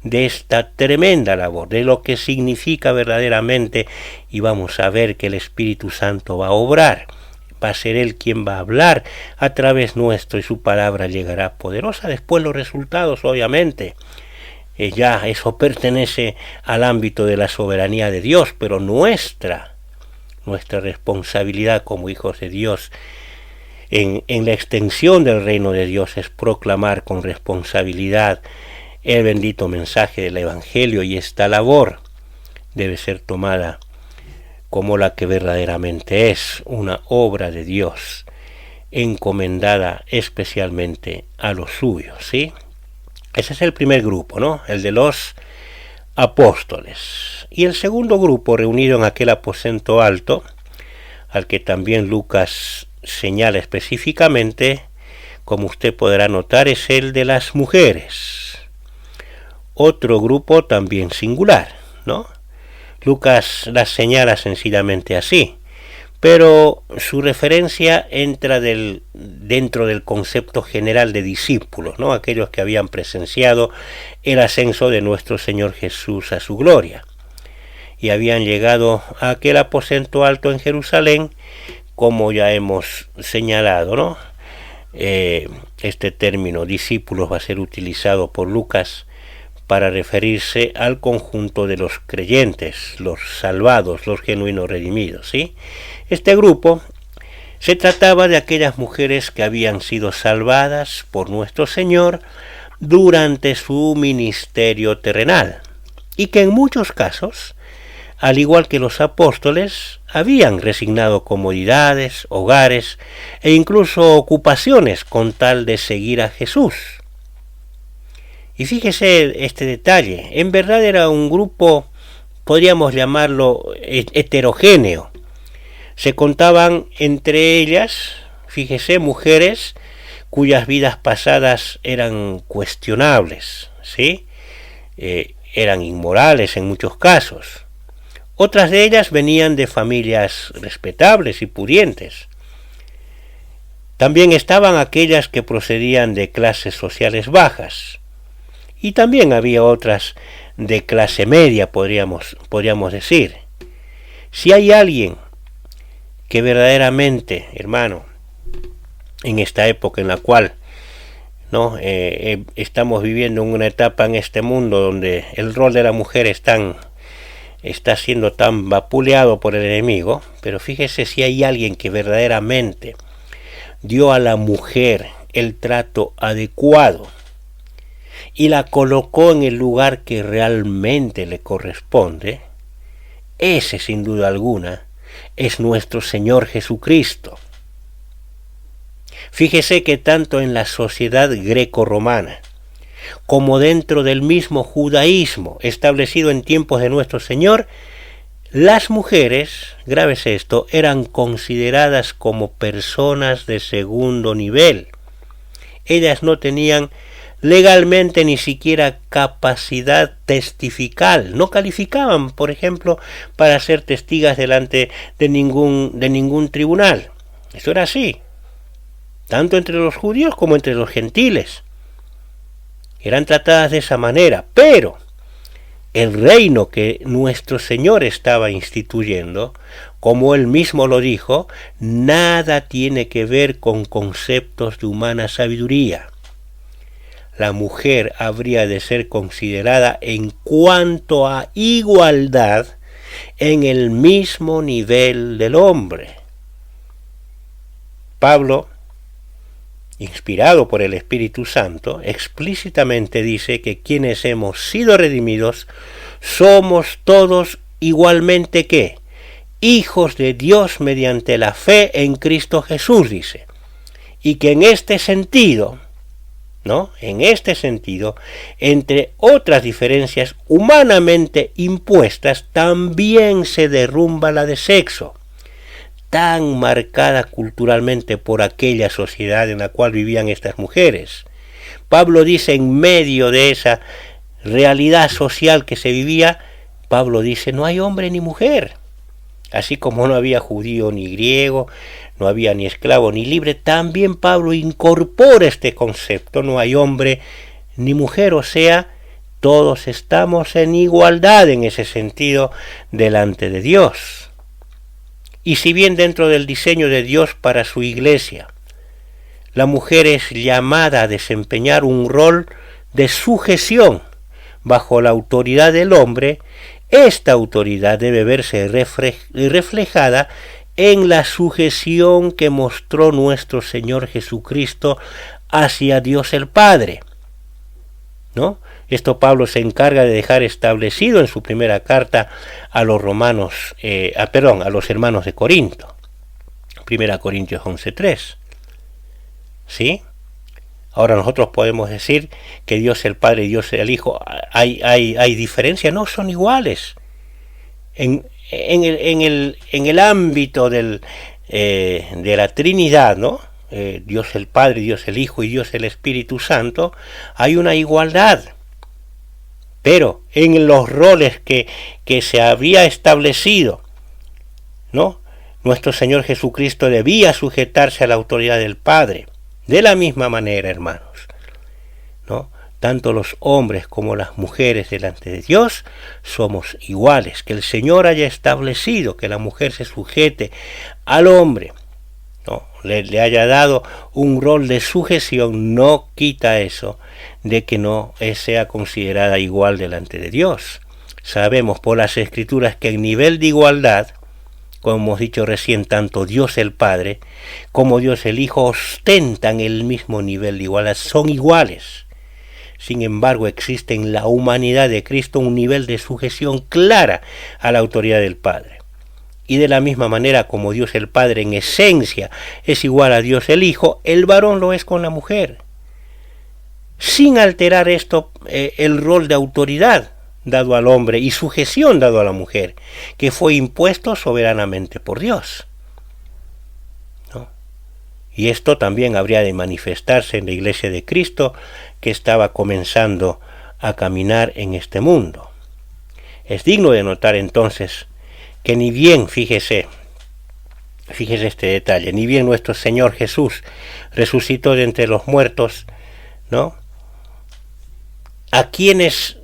Speaker 3: de esta tremenda labor, de lo que significa verdaderamente, y vamos a ver que el Espíritu Santo va a obrar. Va a ser Él quien va a hablar a través nuestro y su palabra llegará poderosa. Después los resultados, obviamente, ya eso pertenece al ámbito de la soberanía de Dios, pero nuestra responsabilidad como hijos de Dios en la extensión del reino de Dios es proclamar con responsabilidad el bendito mensaje del Evangelio, y esta labor debe ser tomada como la que verdaderamente es, una obra de Dios encomendada especialmente a los suyos, ¿sí? Ese es el primer grupo, ¿no? El de los apóstoles. Y el segundo grupo, reunido en aquel aposento alto, al que también Lucas señala específicamente, como usted podrá notar, es el de las mujeres. Otro grupo también singular, ¿no? Lucas las señala sencillamente así, pero su referencia entra dentro del concepto general de discípulos, ¿no? Aquellos que habían presenciado el ascenso de nuestro Señor Jesús a su gloria y habían llegado a aquel aposento alto en Jerusalén, como ya hemos señalado, ¿no? Este término discípulos va a ser utilizado por Lucas para referirse al conjunto de los creyentes, los salvados, los genuinos redimidos, ¿sí? Este grupo se trataba de aquellas mujeres que habían sido salvadas por nuestro Señor durante su ministerio terrenal y que en muchos casos, al igual que los apóstoles, habían resignado comodidades, hogares e incluso ocupaciones con tal de seguir a Jesús. Y fíjese este detalle, en verdad era un grupo, podríamos llamarlo heterogéneo. Se contaban entre ellas, fíjese, mujeres cuyas vidas pasadas eran cuestionables, ¿sí? Eran inmorales en muchos casos. Otras de ellas venían de familias respetables y pudientes. También estaban aquellas que procedían de clases sociales bajas. Y también había otras de clase media, podríamos decir. Si hay alguien que verdaderamente, hermano, en esta época en la cual ¿no? Estamos viviendo en una etapa en este mundo donde el rol de la mujer está siendo tan vapuleado por el enemigo, pero fíjese si hay alguien que verdaderamente dio a la mujer el trato adecuado y la colocó en el lugar que realmente le corresponde, ese sin duda alguna es nuestro Señor Jesucristo. Fíjese que tanto en la sociedad greco-romana como dentro del mismo judaísmo establecido en tiempos de nuestro Señor, las mujeres, grábese esto, eran consideradas como personas de segundo nivel. Ellas no tenían legalmente ni siquiera capacidad testifical, no calificaban, por ejemplo, para ser testigas delante de ningún tribunal. Eso era así, tanto entre los judíos como entre los gentiles. Eran tratadas de esa manera, pero el reino que nuestro Señor estaba instituyendo, como él mismo lo dijo, nada tiene que ver con conceptos de humana sabiduría. La mujer habría de ser considerada en cuanto a igualdad en el mismo nivel del hombre. Pablo, inspirado por el Espíritu Santo, explícitamente dice que quienes hemos sido redimidos somos todos igualmente ¿qué? Hijos de Dios mediante la fe en Cristo Jesús, dice. Y que en este sentido, entre otras diferencias humanamente impuestas, también se derrumba la de sexo, tan marcada culturalmente por aquella sociedad en la cual vivían estas mujeres. Pablo dice, en medio de esa realidad social que se vivía, Pablo dice, no hay hombre ni mujer. Así como no había judío ni griego, no había ni esclavo ni libre, también Pablo incorpora este concepto, no hay hombre ni mujer, o sea, todos estamos en igualdad en ese sentido delante de Dios. Y si bien dentro del diseño de Dios para su iglesia, la mujer es llamada a desempeñar un rol de sujeción bajo la autoridad del hombre, esta autoridad debe verse reflejada en la sujeción que mostró nuestro Señor Jesucristo hacia Dios el Padre, ¿no? Esto Pablo se encarga de dejar establecido en su primera carta a los a los hermanos de Corinto, 1 Corintios 11:3. ¿Sí? Ahora nosotros podemos decir que Dios el Padre y Dios el Hijo, hay diferencia, no, son iguales. En el ámbito de la Trinidad, ¿no? Dios el Padre, Dios el Hijo y Dios el Espíritu Santo, hay una igualdad. Pero en los roles que se había establecido, ¿no? Nuestro Señor Jesucristo debía sujetarse a la autoridad del Padre. De la misma manera, hermanos, ¿no? Tanto los hombres como las mujeres delante de Dios somos iguales. Que el Señor haya establecido que la mujer se sujete al hombre, ¿no? Le haya dado un rol de sujeción, no quita eso de que no sea considerada igual delante de Dios. Sabemos por las Escrituras que en nivel de igualdad, como hemos dicho recién, tanto Dios el Padre como Dios el Hijo ostentan el mismo nivel de igualdad, son iguales. Sin embargo, existe en la humanidad de Cristo un nivel de sujeción clara a la autoridad del Padre. Y de la misma manera como Dios el Padre en esencia es igual a Dios el Hijo, el varón lo es con la mujer. sin alterar esto el rol de autoridad dado al hombre y sujeción dado a la mujer, que fue impuesto soberanamente por Dios, ¿no? Y esto también habría de manifestarse en la Iglesia de Cristo, que estaba comenzando a caminar en este mundo. Es digno de notar entonces que ni bien, fíjese este detalle, ni bien nuestro Señor Jesús resucitó de entre los muertos, ¿no?, a quienes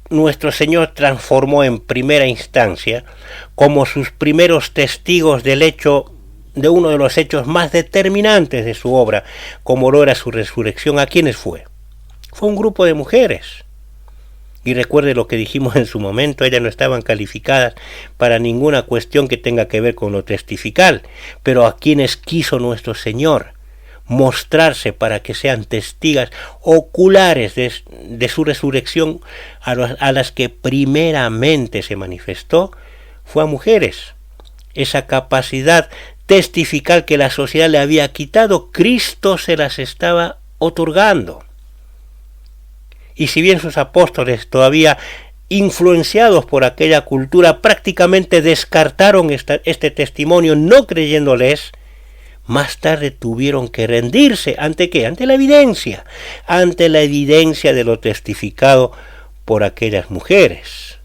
Speaker 3: nuestro Señor transformó en primera instancia como sus primeros testigos del hecho, de uno de los hechos más determinantes de su obra, como lo era su resurrección. ¿A quiénes fue? Fue un grupo de mujeres. Y recuerde lo que dijimos en su momento, ellas no estaban calificadas para ninguna cuestión que tenga que ver con lo testifical, pero a quienes quiso nuestro Señor mostrarse para que sean testigos oculares de su resurrección, a las que primeramente se manifestó, fue a mujeres. Esa capacidad testifical que la sociedad le había quitado, Cristo se las estaba otorgando. Y si bien sus apóstoles, todavía influenciados por aquella cultura, prácticamente descartaron este testimonio, no creyéndoles, más tarde tuvieron que rendirse. ¿Ante qué? Ante la evidencia de lo testificado por aquellas mujeres.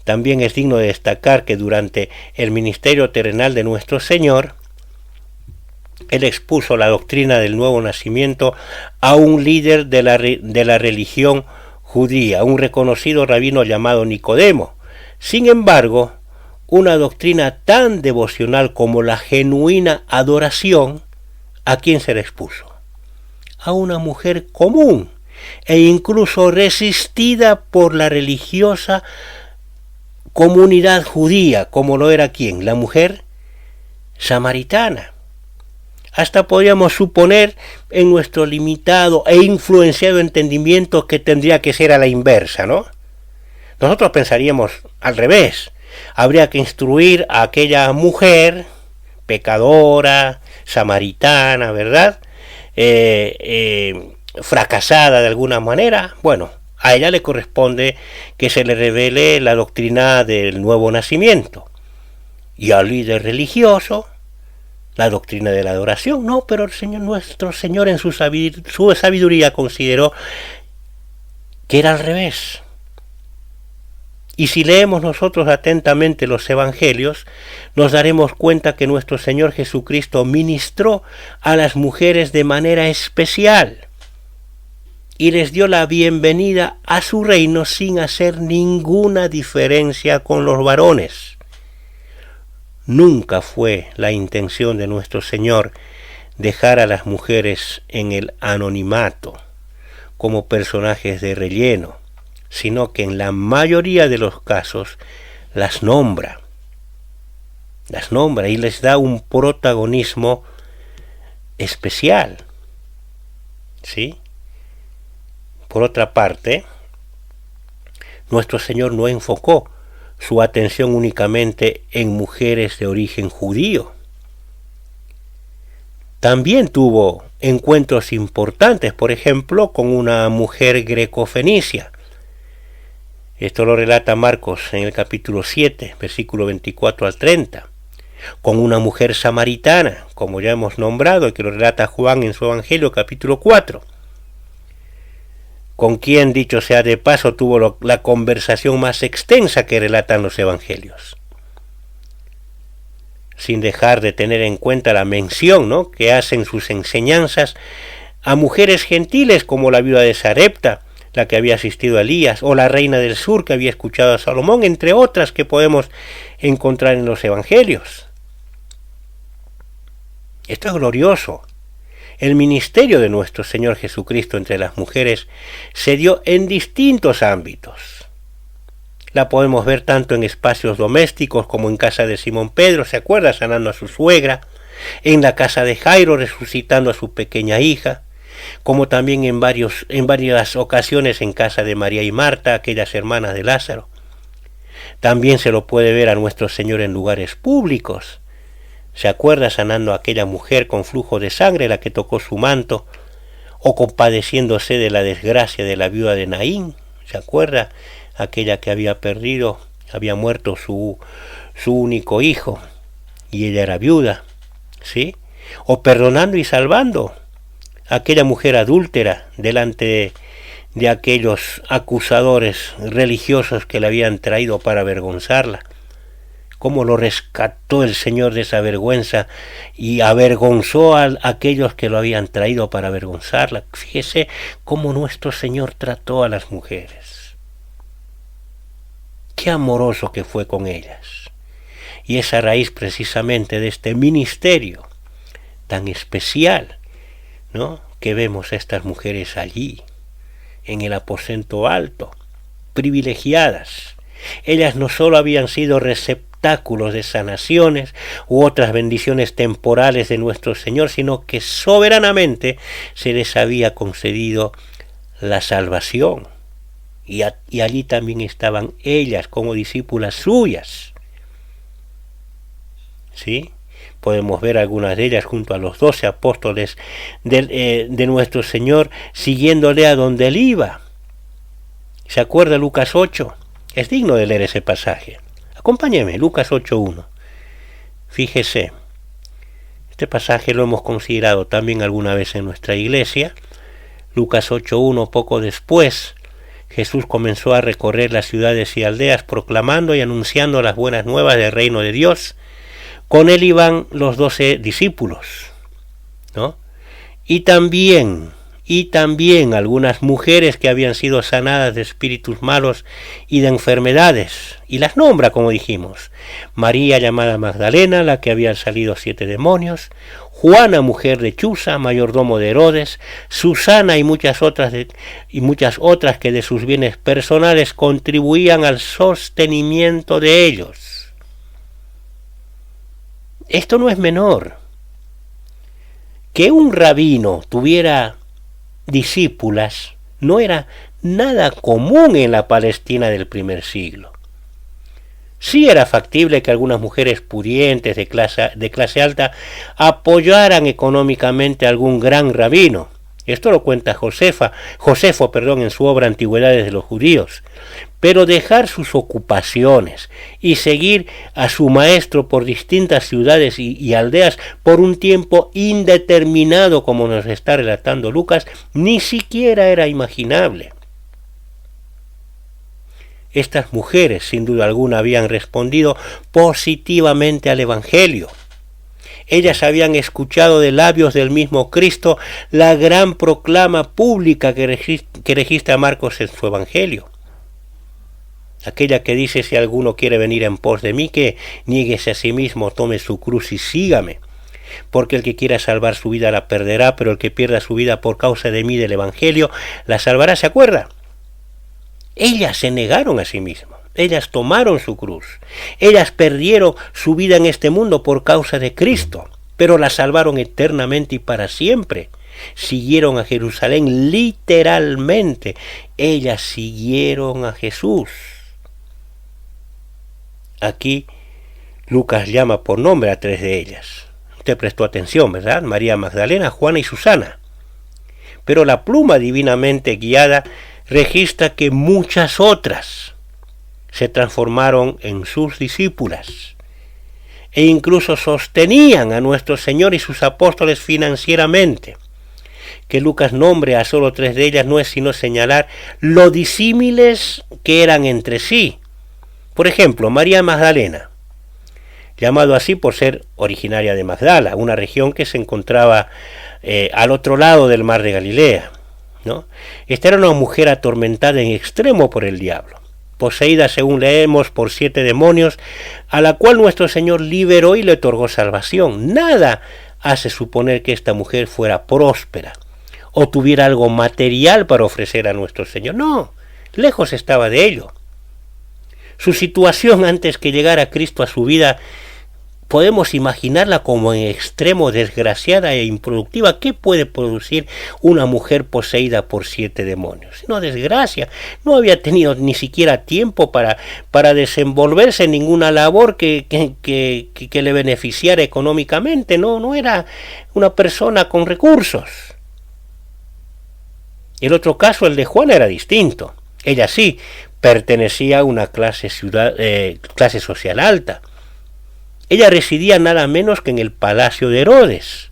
Speaker 3: También es digno de destacar que durante el ministerio terrenal de nuestro Señor, Él expuso la doctrina del nuevo nacimiento a un líder de la religión judía, un reconocido rabino llamado Nicodemo. Sin embargo, una doctrina tan devocional como la genuina adoración, ¿a quién se le expuso? A una mujer común e incluso resistida por la religiosa comunidad judía, como lo era ¿quién? La mujer samaritana. Hasta podríamos suponer en nuestro limitado e influenciado entendimiento que tendría que ser a la inversa, ¿no? Nosotros pensaríamos al revés. Habría que instruir a aquella mujer pecadora, samaritana, ¿verdad? Fracasada de alguna manera. Bueno, a ella le corresponde que se le revele la doctrina del nuevo nacimiento. Y al líder religioso, la doctrina de la adoración. No, pero el Señor, nuestro Señor, en su sabiduría consideró que era al revés. Y si leemos nosotros atentamente los evangelios, nos daremos cuenta que nuestro Señor Jesucristo ministró a las mujeres de manera especial y les dio la bienvenida a su reino sin hacer ninguna diferencia con los varones. Nunca fue la intención de nuestro Señor dejar a las mujeres en el anonimato como personajes de relleno, sino que en la mayoría de los casos las nombra y les da un protagonismo especial, ¿sí? Por otra parte, nuestro Señor no enfocó su atención únicamente en mujeres de origen judío. También tuvo encuentros importantes, por ejemplo, con una mujer greco-fenicia. Esto lo relata Marcos en el capítulo 7, versículo 24 al 30. Con una mujer samaritana, como ya hemos nombrado, y que lo relata Juan en su Evangelio, capítulo 4. Con quien, dicho sea de paso, tuvo la conversación más extensa que relatan los Evangelios. Sin dejar de tener en cuenta la mención, ¿no?, que hacen sus enseñanzas a mujeres gentiles como la viuda de Sarepta, la que había asistido a Elías, o la reina del sur que había escuchado a Salomón, entre otras que podemos encontrar en los Evangelios. Esto es glorioso. El ministerio de nuestro Señor Jesucristo entre las mujeres se dio en distintos ámbitos. La podemos ver tanto en espacios domésticos como en casa de Simón Pedro, ¿se acuerda?, sanando a su suegra, en la casa de Jairo resucitando a su pequeña hija, como también en varias ocasiones en casa de María y Marta, aquellas hermanas de Lázaro. También se lo puede ver a nuestro Señor en lugares públicos. ¿Se acuerda sanando a aquella mujer con flujo de sangre, la que tocó su manto? o compadeciéndose de la desgracia de la viuda de Naín, ¿se acuerda? Aquella que había muerto su único hijo, y ella era viuda, ¿sí? O perdonando y salvando a aquella mujer adúltera delante de aquellos acusadores religiosos que la habían traído para avergonzarla. Cómo lo rescató el Señor de esa vergüenza y avergonzó a aquellos que lo habían traído para avergonzarla. Fíjese cómo nuestro Señor trató a las mujeres. Qué amoroso que fue con ellas. Y esa raíz precisamente de este ministerio tan especial, ¿no?, que vemos a estas mujeres allí, en el aposento alto, privilegiadas. Ellas no solo habían sido receptáculos de sanaciones u otras bendiciones temporales de nuestro Señor, sino que soberanamente se les había concedido la salvación. Y allí también estaban ellas como discípulas suyas. ¿Sí? Podemos ver algunas de ellas junto a los 12 apóstoles de nuestro Señor, siguiéndole a donde él iba. ¿Se acuerda Lucas 8? Es digno de leer ese pasaje. Acompáñeme, Lucas 8:1. Fíjese, este pasaje lo hemos considerado también alguna vez en nuestra iglesia. Lucas 8:1, poco después, Jesús comenzó a recorrer las ciudades y aldeas proclamando y anunciando las buenas nuevas del reino de Dios. Con él iban los 12 discípulos, ¿no? Y también algunas mujeres que habían sido sanadas de espíritus malos y de enfermedades, y las nombra, como dijimos: María, llamada Magdalena, la que había salido 7 demonios, Juana, mujer de Chuza, mayordomo de Herodes, Susana y muchas otras que de sus bienes personales contribuían al sostenimiento de ellos. Esto no es menor. Que un rabino tuviera discípulas no era nada común en la Palestina del primer siglo. Sí era factible que algunas mujeres pudientes de clase alta apoyaran económicamente a algún gran rabino. Esto lo cuenta Josefo, en su obra Antigüedades de los Judíos. Pero dejar sus ocupaciones y seguir a su maestro por distintas ciudades y aldeas por un tiempo indeterminado, como nos está relatando Lucas, ni siquiera era imaginable. Estas mujeres, sin duda alguna, habían respondido positivamente al Evangelio. Ellas habían escuchado de labios del mismo Cristo la gran proclama pública que registra Marcos en su Evangelio. Aquella que dice: si alguno quiere venir en pos de mí, que niéguese a sí mismo, tome su cruz y sígame. Porque el que quiera salvar su vida la perderá, pero el que pierda su vida por causa de mí, del Evangelio, la salvará. ¿Se acuerda? Ellas se negaron a sí mismas. Ellas tomaron su cruz. Ellas perdieron su vida en este mundo por causa de Cristo, pero la salvaron eternamente y para siempre. Siguieron a Jerusalén literalmente. Ellas siguieron a Jesús. Aquí Lucas llama por nombre a 3 de ellas. Usted prestó atención, ¿verdad? María Magdalena, Juana y Susana. Pero la pluma divinamente guiada registra que muchas otras se transformaron en sus discípulas e incluso sostenían a nuestro Señor y sus apóstoles financieramente. Que Lucas nombre a solo 3 de ellas no es sino señalar lo disímiles que eran entre sí. Por ejemplo, María Magdalena, llamado así por ser originaria de Magdala, una región que se encontraba al otro lado del mar de Galilea, ¿no? Esta era una mujer atormentada en extremo por el diablo, poseída, según leemos, por 7 demonios, a la cual nuestro Señor liberó y le otorgó salvación. Nada hace suponer que esta mujer fuera próspera o tuviera algo material para ofrecer a nuestro Señor. No, lejos estaba de ello. Su situación antes que llegara Cristo a su vida, podemos imaginarla como en extremo desgraciada e improductiva. ¿Qué puede producir una mujer poseída por 7 demonios? No, desgracia. No había tenido ni siquiera tiempo para desenvolverse en ninguna labor que le beneficiara económicamente. No era una persona con recursos. El otro caso, el de Juana, era distinto. Ella sí pertenecía a una clase social alta. Ella residía nada menos que en el palacio de Herodes.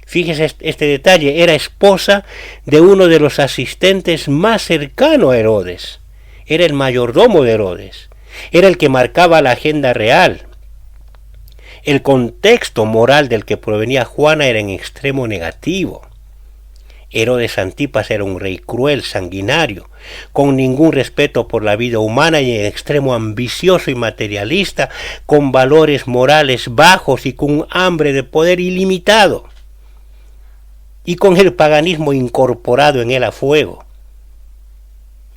Speaker 3: Fíjese este detalle, era esposa de uno de los asistentes más cercanos a Herodes. Era el mayordomo de Herodes. Era el que marcaba la agenda real. El contexto moral del que provenía Juana era en extremo negativo. Herodes Antipas era un rey cruel, sanguinario, con ningún respeto por la vida humana y en extremo ambicioso y materialista, con valores morales bajos y con un hambre de poder ilimitado, y con el paganismo incorporado en él a fuego.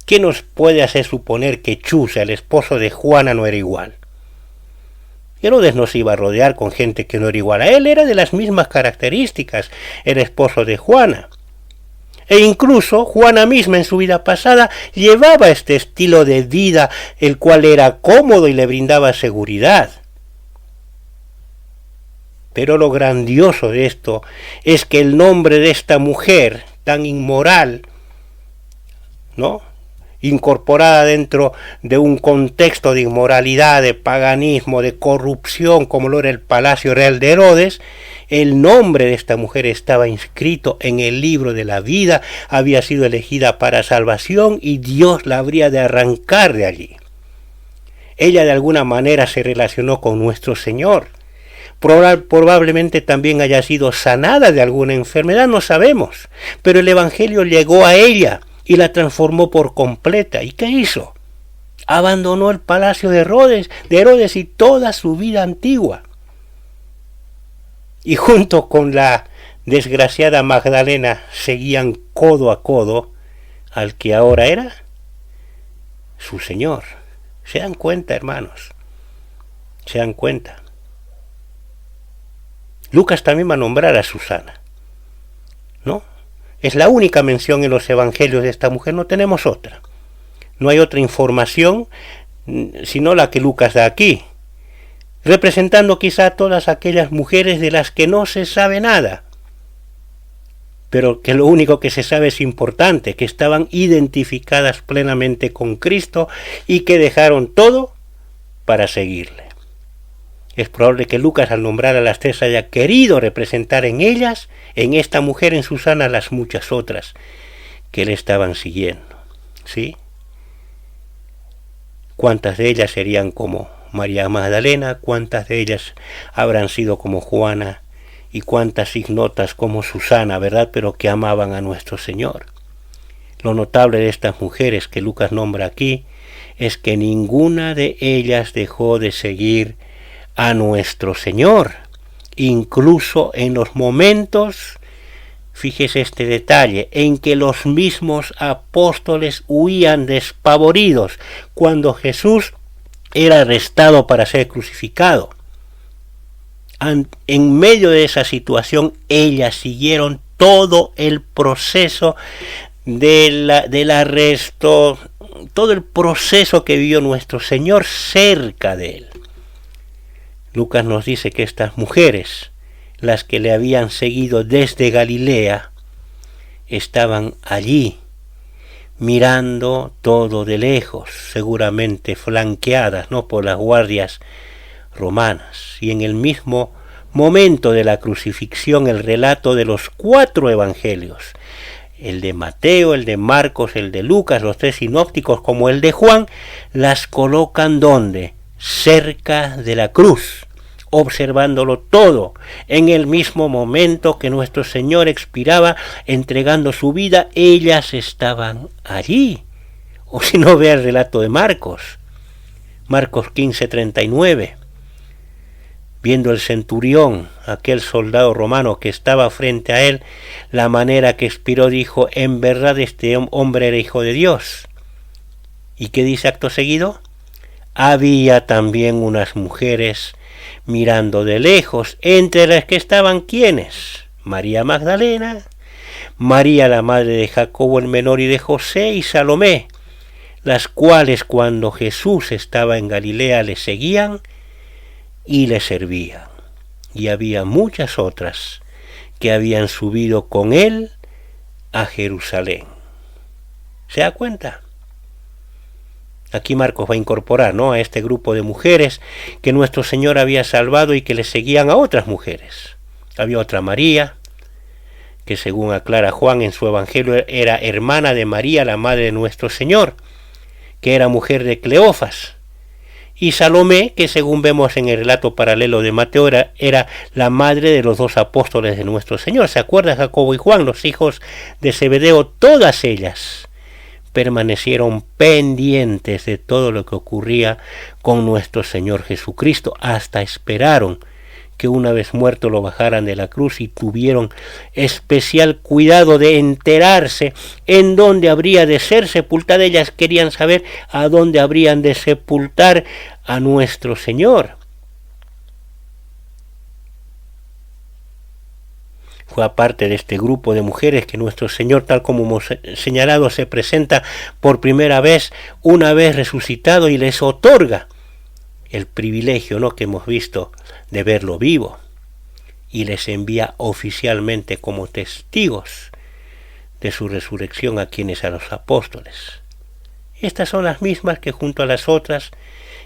Speaker 3: ¿Qué nos puede hacer suponer que Chuza, el esposo de Juana, no era igual? Herodes no se iba a rodear con gente que no era igual a él, era de las mismas características, el esposo de Juana. E incluso Juana misma en su vida pasada llevaba este estilo de vida, el cual era cómodo y le brindaba seguridad. Pero lo grandioso de esto es que el nombre de esta mujer tan inmoral, ¿no?, incorporada dentro de un contexto de inmoralidad, de paganismo, de corrupción, como lo era el palacio real de Herodes, el nombre de esta mujer estaba inscrito en el libro de la vida, había sido elegida para salvación y Dios la habría de arrancar de allí. Ella de alguna manera se relacionó con nuestro Señor. Probablemente también haya sido sanada de alguna enfermedad, no sabemos, pero el Evangelio llegó a ella y la transformó por completa. ¿Y qué hizo? Abandonó el palacio de Herodes y toda su vida antigua. Y junto con la desgraciada Magdalena seguían codo a codo al que ahora era su Señor. ¿Se dan cuenta, hermanos? ¿Se dan cuenta? Lucas también va a nombrar a Susana, ¿no? Es la única mención en los evangelios de esta mujer, no tenemos otra. No hay otra información sino la que Lucas da aquí, representando quizá a todas aquellas mujeres de las que no se sabe nada, pero que lo único que se sabe es importante, que estaban identificadas plenamente con Cristo y que dejaron todo para seguirle. Es probable que Lucas, al nombrar a las tres, haya querido representar en ellas, en esta mujer, en Susana, las muchas otras que le estaban siguiendo. ¿Sí? ¿Cuántas de ellas serían como María Magdalena? ¿Cuántas de ellas habrán sido como Juana? ¿Y cuántas ignotas como Susana, verdad? Pero que amaban a nuestro Señor. Lo notable de estas mujeres que Lucas nombra aquí es que ninguna de ellas dejó de seguir a nuestro Señor, incluso en los momentos, fíjese este detalle, en que los mismos apóstoles huían despavoridos cuando Jesús era arrestado para ser crucificado. En medio de esa ellas siguieron todo el proceso del arresto, todo el proceso que vivió nuestro Señor cerca de él. Lucas nos dice que estas mujeres, las que le habían seguido desde Galilea, estaban allí, mirando todo de lejos, seguramente flanqueadas, ¿no?, por las guardias romanas. Y en el mismo momento de la crucifixión, el relato de los 4 evangelios, el de Mateo, el de Marcos, el de Lucas, los 3 sinópticos, como el de Juan, las colocan ¿dónde? Cerca de la cruz, observándolo todo, en el mismo momento que nuestro Señor expiraba, entregando su vida, ellas estaban allí. O si no, vea el relato de Marcos 15:39, viendo el centurión, aquel soldado romano que estaba frente a él, la manera que expiró, dijo: en verdad este hombre era hijo de Dios. ¿Y qué dice acto seguido? Había también unas mujeres mirando de lejos, entre las que estaban ¿quiénes? María Magdalena, María la madre de Jacobo el menor y de José, y Salomé, las cuales cuando Jesús estaba en Galilea le seguían y le servían. Y había muchas otras que habían subido con él a Jerusalén. ¿Se da cuenta? Aquí Marcos va a incorporar, ¿no?, a este grupo de mujeres que nuestro Señor había salvado y que le seguían a otras mujeres. Había otra María, que según aclara Juan en su Evangelio era hermana de María, la madre de nuestro Señor, que era mujer de Cleofas. Y Salomé, que según vemos en el relato paralelo de Mateo, era la madre de los dos apóstoles de nuestro Señor. ¿Se acuerda? Jacobo y Juan, los hijos de Zebedeo, todas ellas permanecieron pendientes de todo lo que ocurría con nuestro Señor Jesucristo, hasta esperaron que una vez muerto lo bajaran de la cruz y tuvieron especial cuidado de enterarse en dónde habría de ser sepultada. Ellas querían saber a dónde habrían de sepultar a nuestro Señor. Fue aparte de este grupo de mujeres que nuestro Señor, tal como hemos señalado, se presenta por primera vez una vez resucitado y les otorga el privilegio, ¿no?, que hemos visto de verlo vivo, y les envía oficialmente como testigos de su resurrección a los apóstoles. Estas son las mismas que junto a las otras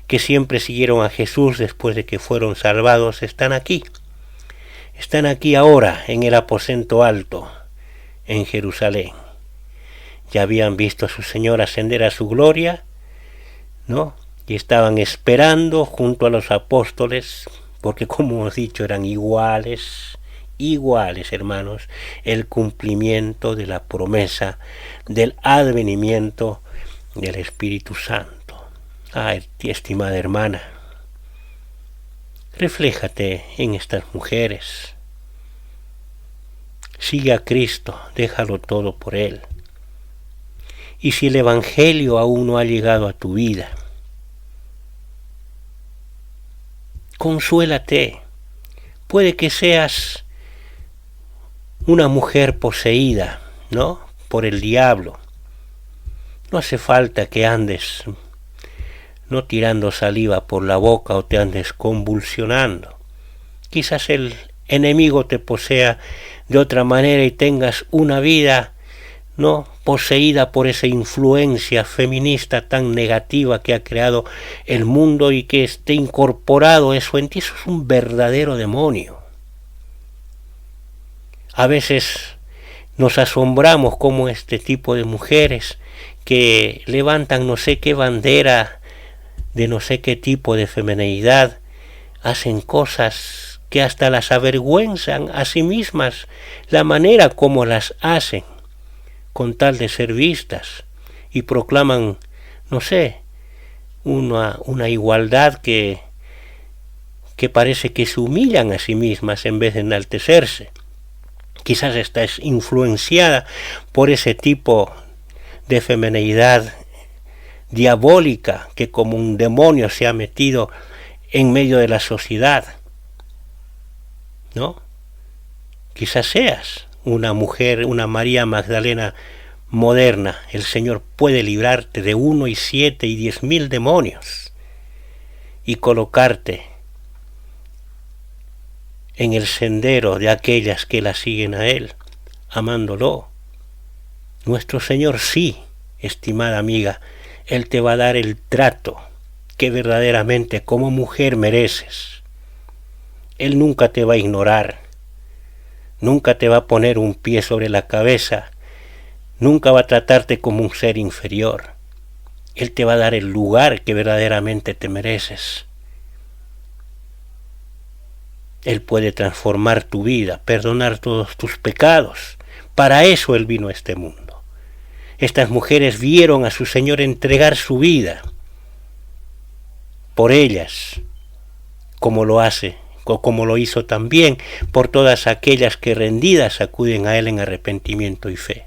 Speaker 3: que siempre siguieron a Jesús después de que fueron salvados, están aquí ahora en el aposento alto en Jerusalén. Ya habían visto a su Señor ascender a su gloria, ¿no?, y estaban esperando junto a los apóstoles, porque como hemos dicho eran iguales, hermanos, el cumplimiento de la promesa del advenimiento del Espíritu Santo. Estimada hermana, refléjate en estas mujeres. Sigue a Cristo, déjalo todo por Él. Y si el Evangelio aún no ha llegado a tu vida, consuélate. Puede que seas una mujer poseída, ¿no?, por el diablo. No hace falta que andes no tirando saliva por la boca o te andes convulsionando. Quizás el enemigo te posea de otra manera y tengas una vida, ¿no?, poseída por esa influencia feminista tan negativa que ha creado el mundo y que esté incorporado eso en ti. Eso es un verdadero demonio. A veces nos asombramos como este tipo de mujeres que levantan no sé qué bandera de no sé qué tipo de feminidad hacen cosas que hasta las avergüenzan a sí mismas, la manera como las hacen, con tal de ser vistas, y proclaman, no sé, una igualdad que parece que se humillan a sí mismas en vez de enaltecerse. Quizás esta es influenciada por ese tipo de feminidad diabólica que como un demonio se ha metido en medio de la sociedad, ¿no? Quizás seas una mujer, una María Magdalena moderna. El Señor puede librarte de 1 y 7 y 10,000 demonios y colocarte en el sendero de aquellas que la siguen a Él, amándolo. Nuestro Señor sí, estimada amiga, Él te va a dar el trato que verdaderamente como mujer mereces. Él nunca te va a ignorar, nunca te va a poner un pie sobre la cabeza, nunca va a tratarte como un ser inferior. Él te va a dar el lugar que verdaderamente te mereces. Él puede transformar tu vida, perdonar todos tus pecados. Para eso Él vino a este mundo. Estas mujeres vieron a su Señor entregar su vida por ellas, como lo hace, o como lo hizo también por todas aquellas que rendidas acuden a Él en arrepentimiento y fe.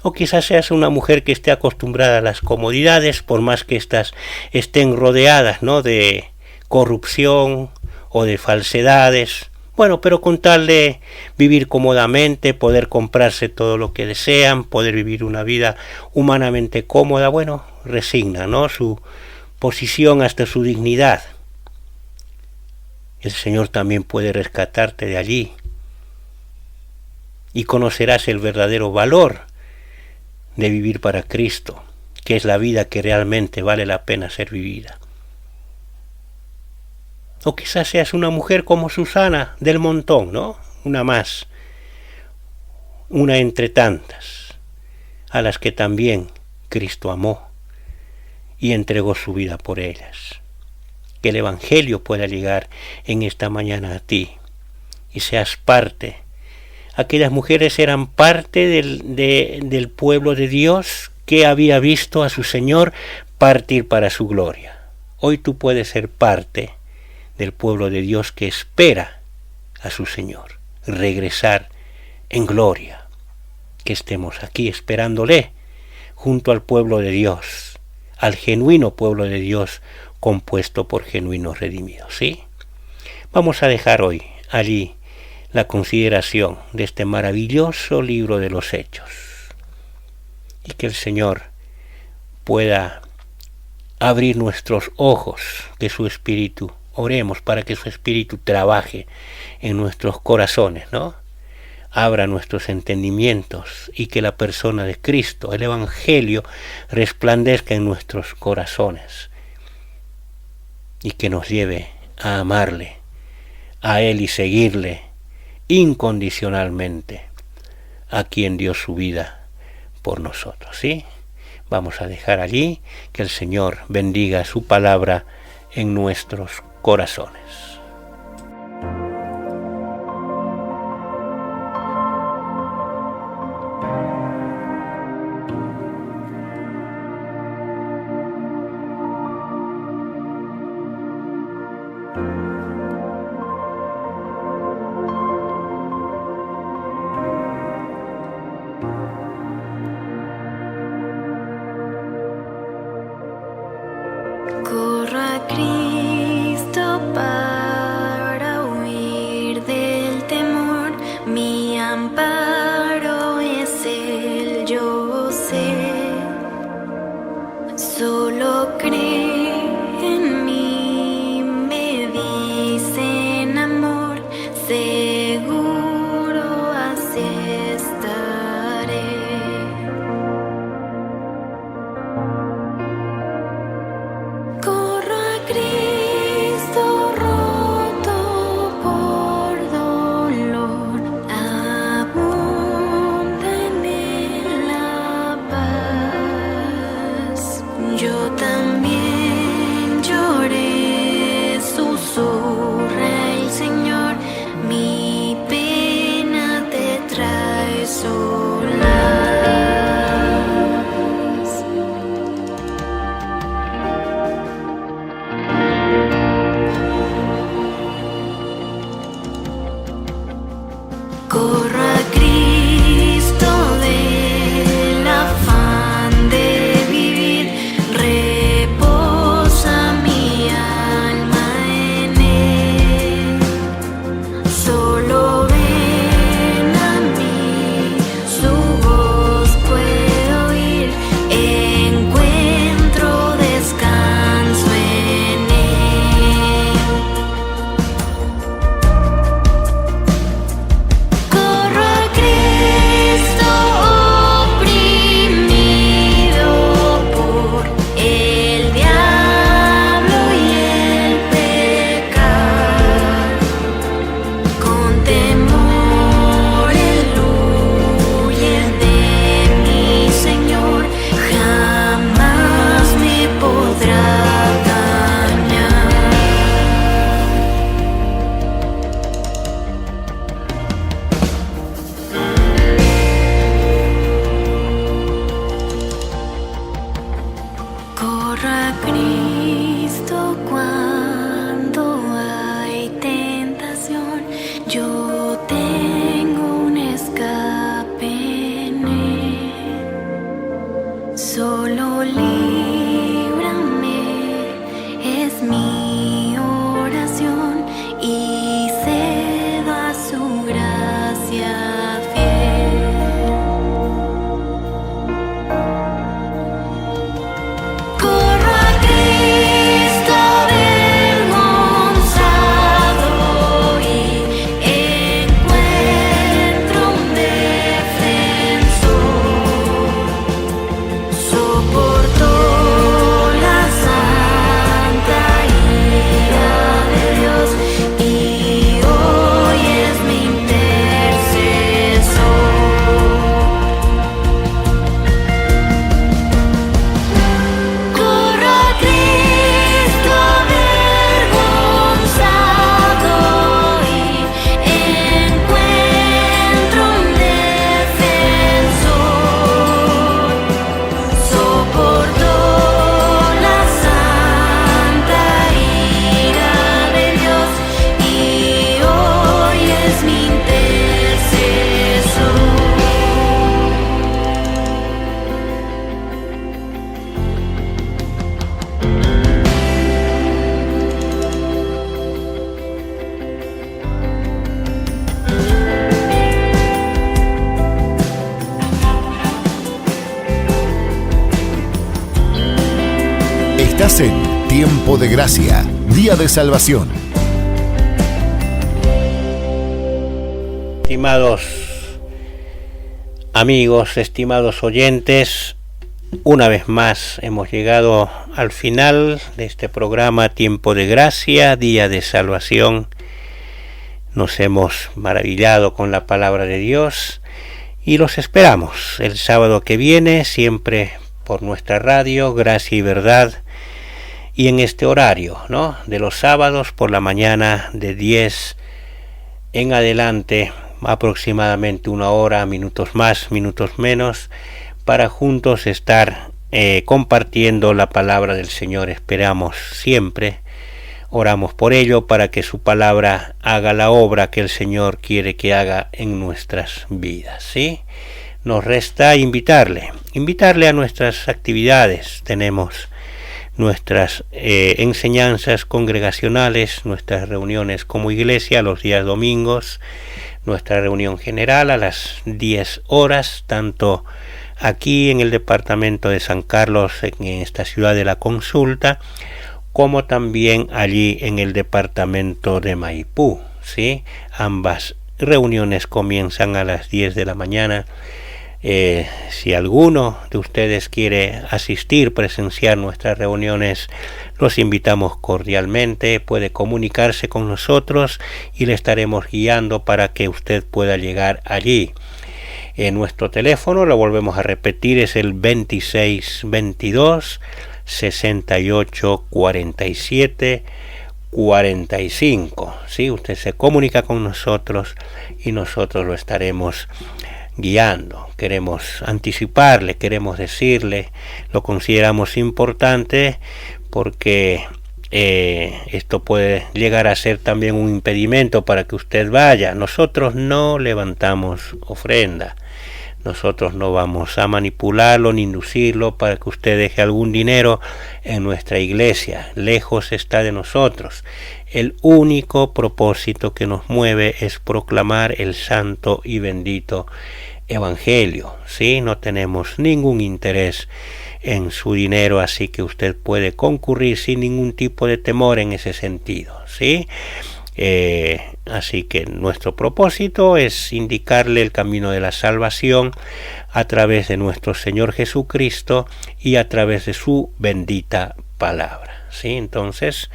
Speaker 3: O quizás seas una mujer que esté acostumbrada a las comodidades, por más que éstas estén rodeadas, ¿no?, de corrupción o de falsedades. Bueno, pero con tal de vivir cómodamente, poder comprarse todo lo que desean, poder vivir una vida humanamente cómoda, bueno, resigna, ¿no?, su posición hasta su dignidad. El Señor también puede rescatarte de allí y conocerás el verdadero valor de vivir para Cristo, que es la vida que realmente vale la pena ser vivida. O quizás seas una mujer como Susana del montón, ¿no? Una más, una entre tantas, a las que también Cristo amó y entregó su vida por ellas. Que el Evangelio pueda llegar en esta mañana a ti y seas parte. Aquellas mujeres eran parte del pueblo de Dios que había visto a su Señor partir para su gloria. Hoy tú puedes ser parte del pueblo de Dios que espera a su Señor regresar en gloria. Que estemos aquí esperándole junto al pueblo de Dios, al genuino pueblo de Dios compuesto por genuinos redimidos, ¿sí? Vamos a dejar hoy allí la consideración de este maravilloso libro de los Hechos y que el Señor pueda abrir nuestros ojos, que su Espíritu, oremos para que su Espíritu trabaje en nuestros corazones, ¿no? Abra nuestros entendimientos y que la persona de Cristo, el Evangelio, resplandezca en nuestros corazones y que nos lleve a amarle, a Él y seguirle incondicionalmente, a quien dio su vida por nosotros, ¿sí? Vamos a dejar allí que el Señor bendiga su palabra en nuestros corazones.
Speaker 4: Corro a Cristo para
Speaker 1: Estás en Tiempo de Gracia, Día de Salvación.
Speaker 3: Estimados amigos, estimados oyentes, una vez más hemos llegado al final de este programa Tiempo de Gracia, Día de Salvación. Nos hemos maravillado con la palabra de Dios y los esperamos el sábado que viene, siempre por nuestra radio, Gracia y Verdad, y en este horario, ¿no?, de los sábados por la mañana de 10 en adelante, aproximadamente 1 hora, minutos más, minutos menos, para juntos estar compartiendo la palabra del Señor. Esperamos siempre, oramos por ello, para que su palabra haga la obra que el Señor quiere que haga en nuestras vidas, ¿sí? Nos resta invitarle a nuestras actividades. Tenemos nuestras enseñanzas congregacionales, nuestras reuniones como iglesia los días domingos, nuestra reunión general a las 10 horas, tanto aquí en el departamento de San Carlos, en esta ciudad de la Consulta, como también allí en el departamento de Maipú, ¿sí? Ambas reuniones comienzan a las 10 de la mañana. Si alguno de ustedes quiere asistir, presenciar nuestras reuniones, los invitamos cordialmente. Puede comunicarse con nosotros y le estaremos guiando para que usted pueda llegar allí. Nuestro teléfono, lo volvemos a repetir, es el 2622 68 47 45. ¿Sí? Usted se comunica con nosotros y nosotros lo estaremos guiando. Queremos anticiparle, queremos decirle, lo consideramos importante porque esto puede llegar a ser también un impedimento para que usted vaya. Nosotros no levantamos ofrenda, nosotros no vamos a manipularlo ni inducirlo para que usted deje algún dinero en nuestra iglesia. Lejos está de nosotros. El único propósito que nos mueve es proclamar el santo y bendito evangelio, ¿sí? No tenemos ningún interés en su dinero, así que usted puede concurrir sin ningún tipo de temor en ese sentido, ¿sí? Así que nuestro propósito es indicarle el camino de la salvación a través de nuestro Señor Jesucristo y a través de su bendita palabra, ¿sí? Entonces,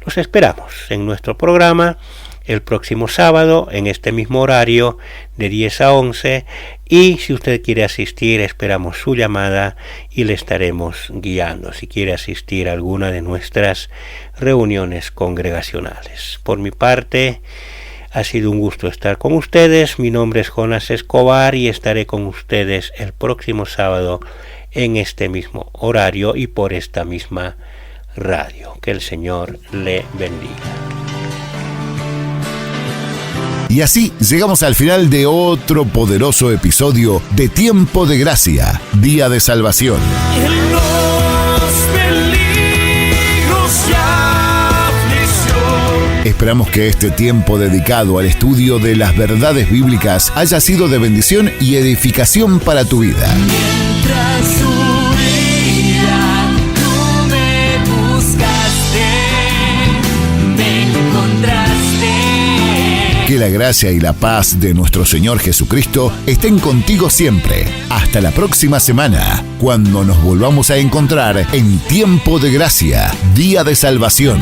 Speaker 3: los esperamos en nuestro programa el próximo sábado en este mismo horario de 10 a 11, y si usted quiere asistir, esperamos su llamada y le estaremos guiando si quiere asistir a alguna de nuestras reuniones congregacionales. Por mi parte, ha sido un gusto estar con ustedes. Mi nombre es Jonas Escobar y estaré con ustedes el próximo sábado en este mismo horario y por esta misma radio. Que el Señor le bendiga.
Speaker 1: Y así llegamos al final de otro poderoso episodio de Tiempo de Gracia, Día de Salvación.
Speaker 2: En los peligros y aflicción.
Speaker 1: Esperamos que este tiempo dedicado al estudio de las verdades bíblicas haya sido de bendición y edificación para tu vida.
Speaker 2: Mientras subía, tú me buscaste, me encontraste.
Speaker 1: Que la gracia y la paz de nuestro Señor Jesucristo estén contigo siempre. Hasta la próxima semana, cuando nos volvamos a encontrar en Tiempo de Gracia, Día de Salvación.